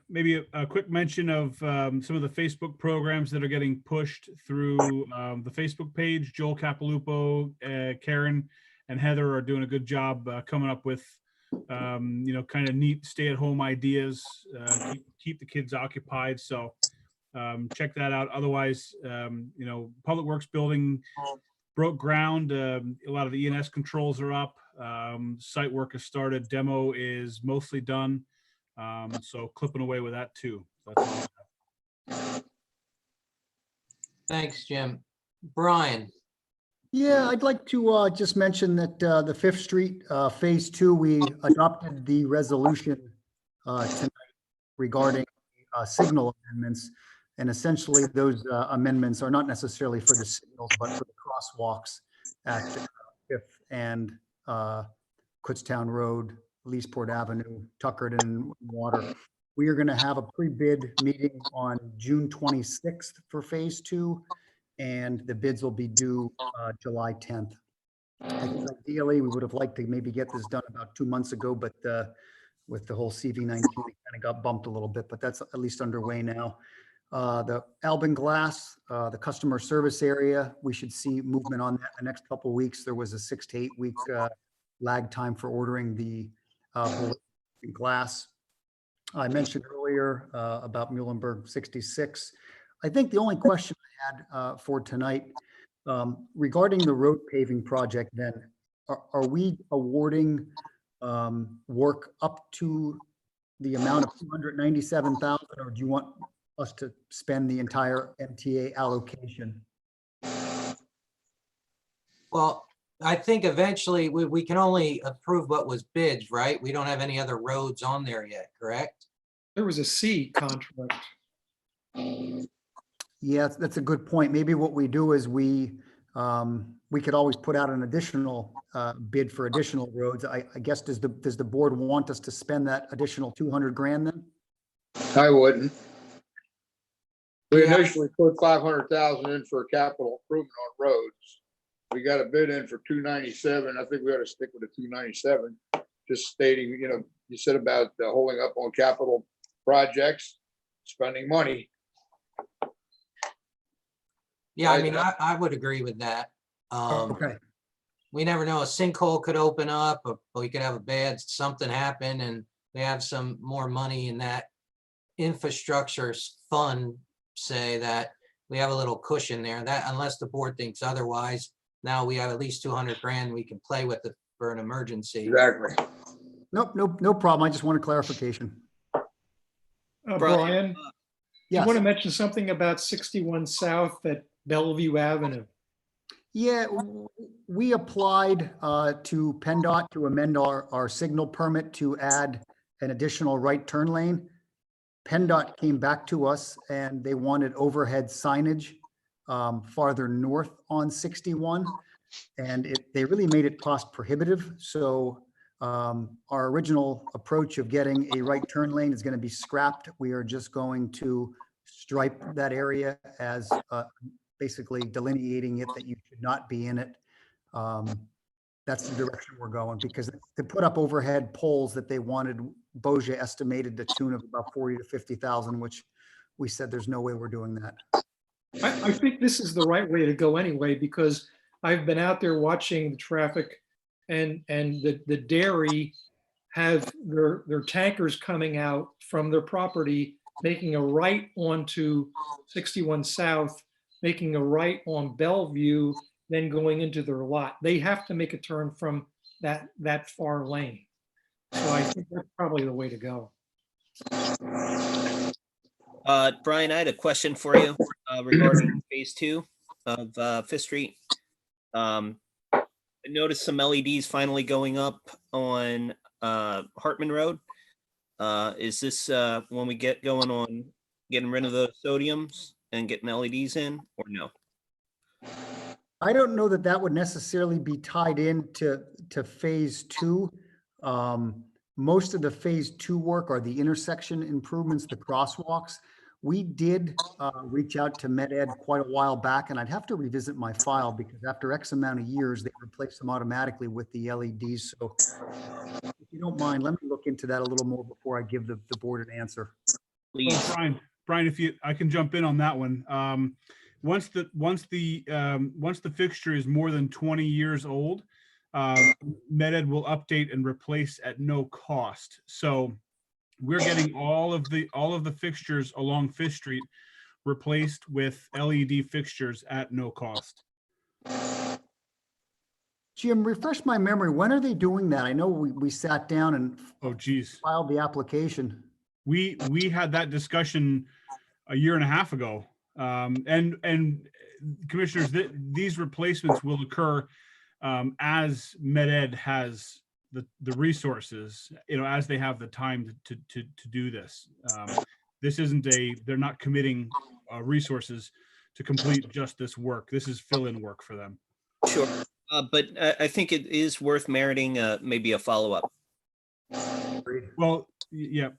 maybe a quick mention of some of the Facebook programs that are getting pushed through the Facebook page. Joel Capilupo, Karen, and Heather are doing a good job coming up with kind of neat stay-at-home ideas, keep the kids occupied. So check that out. Otherwise, Public Works building broke ground. A lot of the ENS controls are up. Site work has started. Demo is mostly done. So clipping away with that too. That's all I have. Thanks, Jim. Brian. Yeah, I'd like to just mention that the Fifth Street Phase 2, we adopted the resolution tonight regarding signal amendments. And essentially, those amendments are not necessarily for the signals, but for the crosswalks at Fifth and Kutztown Road, Leesport Avenue, Tuckerton, and Water. We are going to have a pre-bid meeting on June 26th for Phase 2, and the bids will be due July 10th. I think ideally, we would have liked to maybe get this done about 2 months ago, but with the whole CV-19, it kind of got bumped a little bit, but that's at least underway now. The Albin Glass, the customer service area, we should see movement on that in the next couple of weeks. There was a 6 to 8 week lag time for ordering the glass. I mentioned earlier about Muhlenberg 66. I think the only question I had for tonight regarding the road paving project, then, are we awarding work up to the amount of 297,000, or do you want us to spend the entire MTA allocation? Well, I think eventually we can only approve what was bid, right? We don't have any other roads on there yet, correct? There was a C contract. Yeah, that's a good point. Maybe what we do is we could always put out an additional bid for additional roads. I guess, does the board want us to spend that additional 200 grand then? I wouldn't. We Yeah. initially put 500,000 in for a capital improvement on roads. We got a bid in for 297. I think we ought to stick with the 297. Just stating, you said about holding up on capital projects, spending money. Yeah, I mean, I would agree with that. Okay. We never know, a sinkhole could open up, or we could have a bad something happen, and we have some more money in that infrastructure fund, say that we have a little cushion there, that unless the board thinks otherwise, now we have at least 200 grand we can play with it for an emergency. Exactly. Nope, no problem. I just wanted clarification. Brian, you Yes. want to mention something about 61 South at Bellevue Avenue? Yeah, we applied to PennDOT to amend our signal permit to add an additional right turn lane. PennDOT came back to us and they wanted overhead signage farther north on 61. And they really made it cost prohibitive. So our original approach of getting a right turn lane is going to be scrapped. We are just going to stripe that area as basically delineating it that you should not be in it. That's the direction we're going, because to put up overhead poles that they wanted, Boja estimated the tune of about 40 to 50,000, which we said there's no way we're doing that. I think this is the right way to go anyway, because I've been out there watching the traffic, and the dairy have their tankers coming out from their property, making a right onto 61 South, making a right on Bellevue, then going into their lot. They have to make a turn from that far lane. So I think that's probably the way to go. Brian, I had a question for you regarding phase 2 of Fifth Street. I noticed some LEDs finally going up on Hartman Road. Is this when we get going on getting rid of the sodiums and getting LEDs in, or no? I don't know that that would necessarily be tied into phase 2. Most of the phase 2 work are the intersection improvements, the crosswalks. We did reach out to Med-Ed quite a while back, and I'd have to revisit my file because after X amount of years, they replaced them automatically with the LEDs. So if you don't mind, let me look into that a little more before I give the board an answer. Please. Well, Brian, I can jump in on that one. Once the fixture is more than 20 years old, Med-Ed will update and replace at no cost. So we're getting all of the fixtures along Fifth Street replaced with LED fixtures at no cost. Jim, refresh my memory. When are they doing that? I know we sat down and filed the application. We had that discussion a year and a half ago. And commissioners, these replacements will occur as Med-Ed has the resources, as they have the time to do this. This isn't they're not committing resources to complete just this work. This is fill-in work for them. Sure. But I think it is worth meriting maybe a follow-up. Well, yep.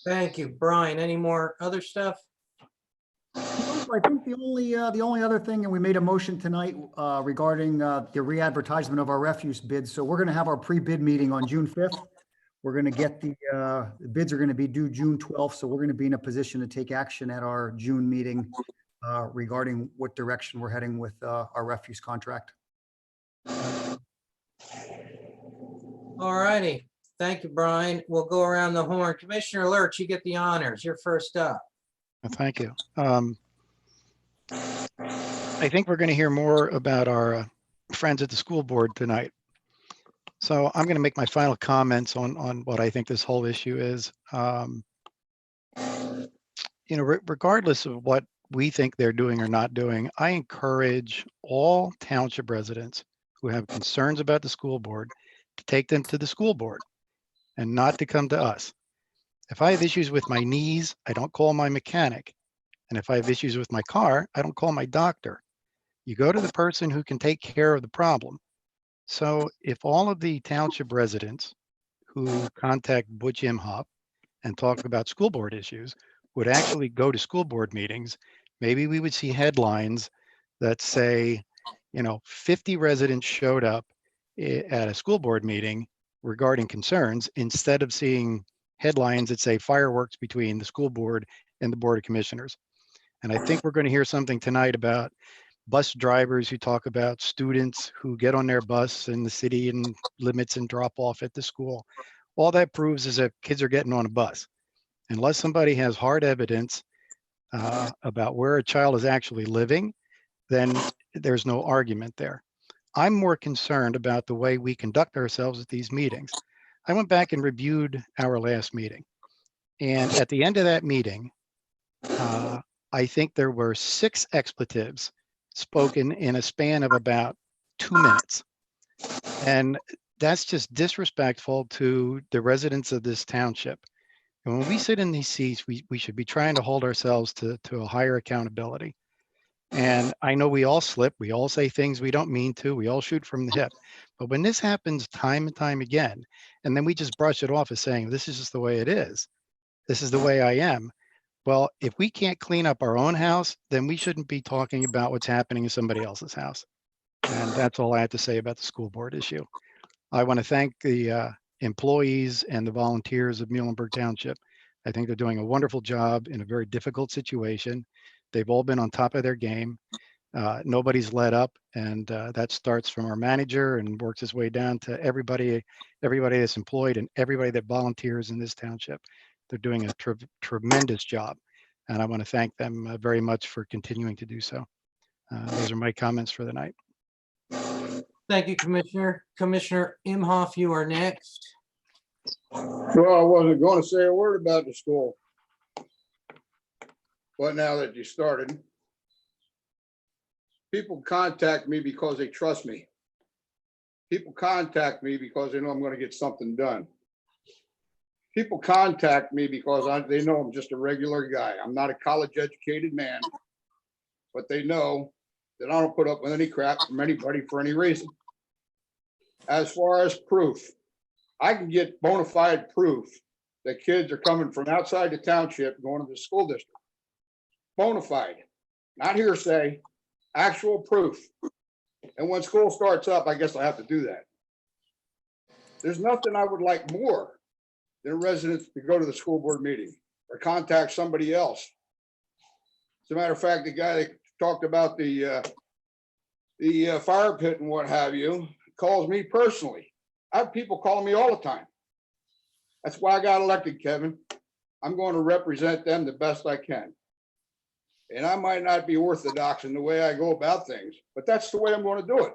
Thank you, Brian. Any more other stuff? I think the only other thing, and we made a motion tonight regarding the re-advertisement of our refuse bids. So we're going to have our pre-bid meeting on June 5th. We're going to get the bids are going to be due June 12th. So we're going to be in a position to take action at our June meeting regarding what direction we're heading with our refuse contract. All righty. Thank you, Brian. We'll go around the horn. Commissioner Lurch, you get the honors. You're first up. Thank you. I think we're going to hear more about our friends at the school board tonight. So I'm going to make my final comments on what I think this whole issue is. Regardless of what we think they're doing or not doing, I encourage all township residents who have concerns about the school board to take them to the school board and not to come to us. If I have issues with my knees, I don't call my mechanic. And if I have issues with my car, I don't call my doctor. You go to the person who can take care of the problem. So if all of the township residents who contact Butch Imhoff and talk about school board issues would actually go to school board meetings, maybe we would see headlines that say, 50 residents showed up at a school board meeting regarding concerns, instead of seeing headlines that say fireworks between the school board and the board of commissioners. And I think we're going to hear something tonight about bus drivers who talk about students who get on their bus in the city and limits and drop off at the school. All that proves is that kids are getting on a bus. Unless somebody has hard evidence about where a child is actually living, then there's no argument there. I'm more concerned about the way we conduct ourselves at these meetings. I went back and reviewed our last meeting. And at the end of that meeting, I think there were 6 expletives spoken in a span of about 2 minutes. And that's just disrespectful to the residents of this township. And when we sit in these seats, we should be trying to hold ourselves to a higher accountability. And I know we all slip, we all say things we don't mean to, we all shoot from the hip. But when this happens time and time again, and then we just brush it off as saying, this is just the way it is, this is the way I am. Well, if we can't clean up our own house, then we shouldn't be talking about what's happening in somebody else's house. And that's all I have to say about the school board issue. I want to thank the employees and the volunteers of Muhlenberg Township. I think they're doing a wonderful job in a very difficult situation. They've all been on top of their game. Nobody's let up, and that starts from our manager and works its way down to everybody that's employed and everybody that volunteers in this township. They're doing a tremendous job, and I want to thank them very much for continuing to do so. Those are my comments for the night. Thank you, Commissioner. Commissioner Imhoff, you are next. Well, I wasn't going to say a word about the school. But now that you started, people contact me because they trust me. People contact me because they know I'm going to get something done. People contact me because they know I'm just a regular guy. I'm not a college educated man, but they know that I don't put up with any crap from anybody for any reason. As far as proof, I can get bona fide proof that kids are coming from outside the township going to the school district. Bona fide, not hearsay, actual proof. And when school starts up, I guess I'll have to do that. There's nothing I would like more than residents to go to the school board meeting or contact somebody else. As a matter of fact, the guy that talked about the fire pit and what have you calls me personally. I have people calling me all the time. That's why I got elected, Kevin. I'm going to represent them the best I can. And I might not be orthodox in the way I go about things, but that's the way I'm going to do it.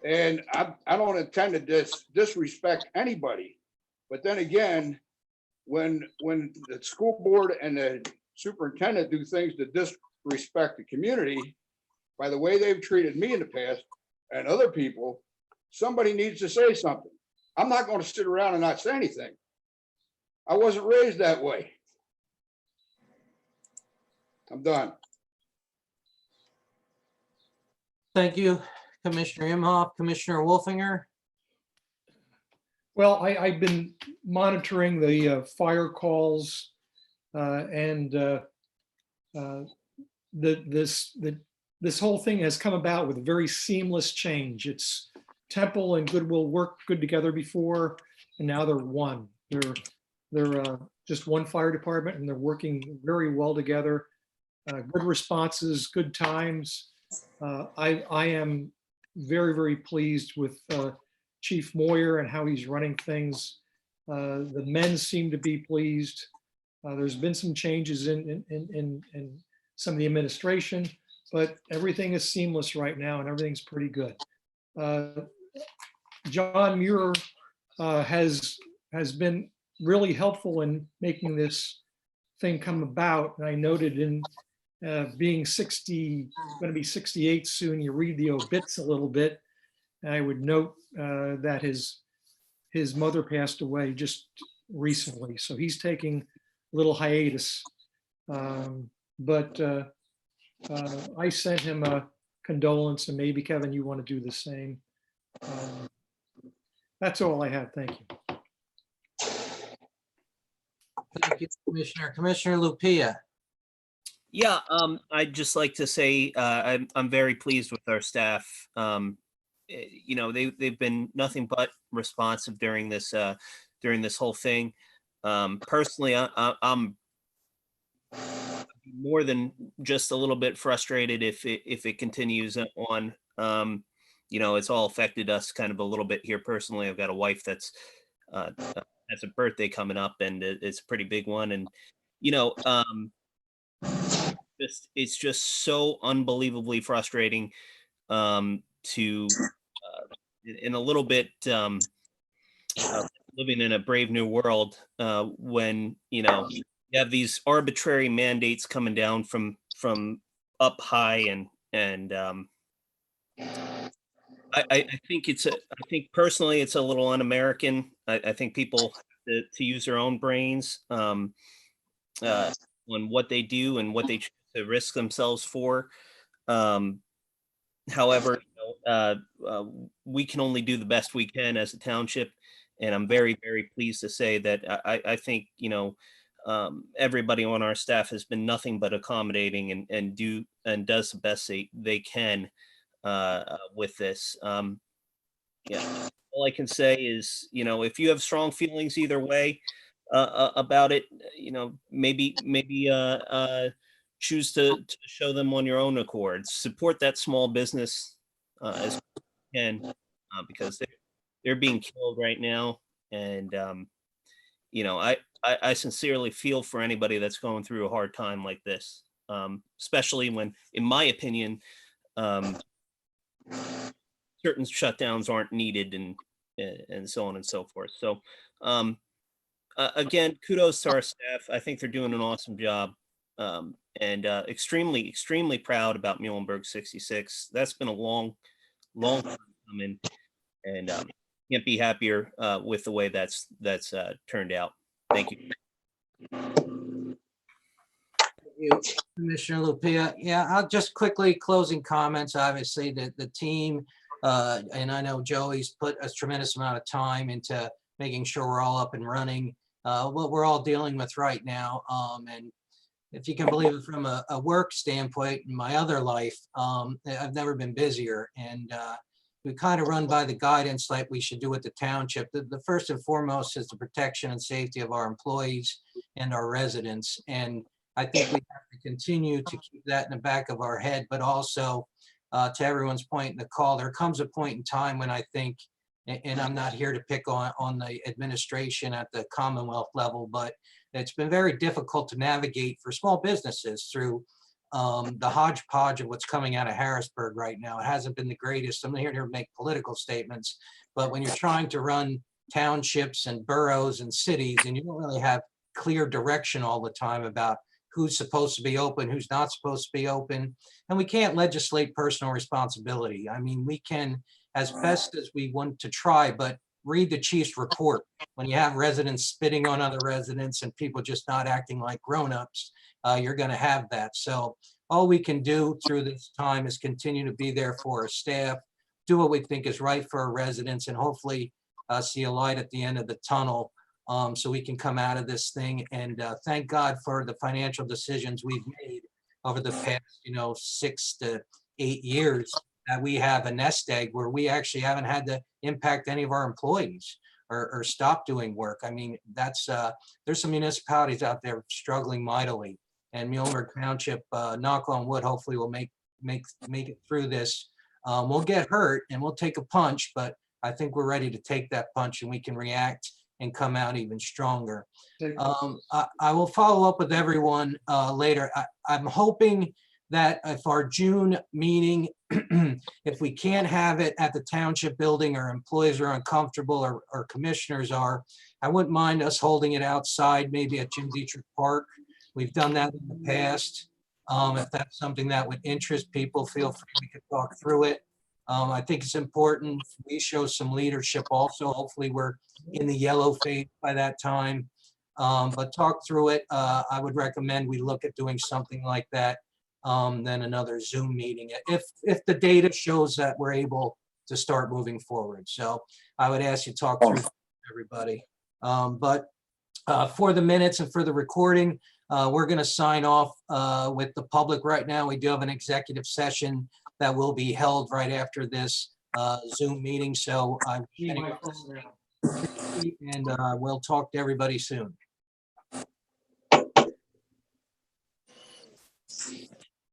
And I don't intend to disrespect anybody. But then again, when the school board and the superintendent do things to disrespect the community by the way they've treated me in the past and other people, somebody needs to say something. I'm not going to sit around and not say anything. I wasn't raised that way. I'm done. Thank you, Commissioner Imhoff. Commissioner Wolfinger? Well, I've been monitoring the fire calls and this whole thing has come about with a very seamless change. It's Temple and Goodwill worked good together before, and now they're one. They're just one fire department, and they're working very well together. Good responses, good times. I am very, very pleased with Chief Moyer and how he's running things. The men seem to be pleased. There's been some changes in some of the administration, but everything is seamless right now and everything's pretty good. John Muir has been really helpful in making this thing come about. And I noted in being 60, going to be 68 soon, you read the obits a little bit. And I would note that his mother passed away just recently. So he's taking a little hiatus. But I sent him a condolence, and maybe Kevin, you want to do the same. That's all I have. Thank you. Thank you, Commissioner. Commissioner Lupia? Yeah, I'd just like to say I'm very pleased with our staff. You know, they've been nothing but responsive during this whole thing. Personally, I'm more than just a little bit frustrated if it continues on. You know, it's all affected us kind of a little bit here personally. I've got a wife that's has a birthday coming up, and it's a pretty big one. And you know, it's just so unbelievably frustrating to in a little bit living in a brave new world when you know you have these arbitrary mandates coming down from up high, and I think I think personally it's a little un-American. I think people have to use their own brains on what they do and what they choose to risk themselves for. However, you know, we can only do the best we can as a township, and I'm very, very pleased to say that I think, you know, everybody on our staff has been nothing but accommodating and does the best they can with this. Yeah, all I can say is, you know, if you have strong feelings either way about it, you know, maybe choose to show them on your own accord. Support that small business as you can, because they're being killed right now. And you know, I sincerely feel for anybody that's going through a hard time like this, especially when, in my opinion, certain shutdowns aren't needed, and so on and so forth. So again, kudos to our staff. I think they're doing an awesome job. And extremely, extremely proud about Muhlenberg 66. That's been a long time coming, and can't be happier with the way that's turned out. Thank you. Thank you, Commissioner Lupia. Yeah, I'll just quickly closing comments. Obviously, the team, and I know Joey's put a tremendous amount of time into making sure we're all up and running. What we're all dealing with right now, and if you can believe it, from a work standpoint, in my other life, I've never been busier, and we kind of run by the guidance like we should do at the township. The first and foremost is the protection and safety of our employees and our residents. And I think we have to continue to keep that in the back of our head, but also to everyone's point in the call, there comes a point in time when I think, and I'm not here to pick on the administration at the Commonwealth level, but it's been very difficult to navigate for small businesses through the hodgepodge of what's coming out of Harrisburg right now. It hasn't been the greatest. I'm not here to make political statements, but when you're trying to run townships and boroughs and cities, and you don't really have clear direction all the time about who's supposed to be open, who's not supposed to be open, and we can't legislate personal responsibility. I mean, we can, as best as we want to try, but read the chief's report. When you have residents spitting on other residents and people just not acting like grown-ups, you're gonna have that. So all we can do through this time is continue to be there for our staff, do what we think is right for our residents, and hopefully see a light at the end of the tunnel, so we can come out of this thing. And thank God for the financial decisions we've made over the past, 6 to 8 years, that we have a nest egg where we actually haven't had to impact any of our employees or stop doing work. I mean, that's there's some municipalities out there struggling mightily, and Muhlenberg Township, knock on wood, hopefully will make it through this. We'll get hurt and we'll take a punch, but I think we're ready to take that punch and we can react and come out even stronger. I will follow up with everyone later. I'm hoping that if our June meeting, if we can't have it at the township building, or employees are uncomfortable or commissioners are, I wouldn't mind us holding it outside, maybe at Jim Dietrich Park. We've done that in the past. If that's something that would interest people, feel free, we could talk through it. I think it's important we show some leadership also. Hopefully we're in the yellow phase by that time. But talk through it. I would recommend we look at doing something like that, then another Zoom meeting, if the data shows that we're able to start moving forward. So I would ask you to talk through everybody. But for the minutes and for the recording, we're going to sign off with the public right now. We do have an executive session that will be held right after this Zoom meeting. So I'm and we'll talk to everybody soon.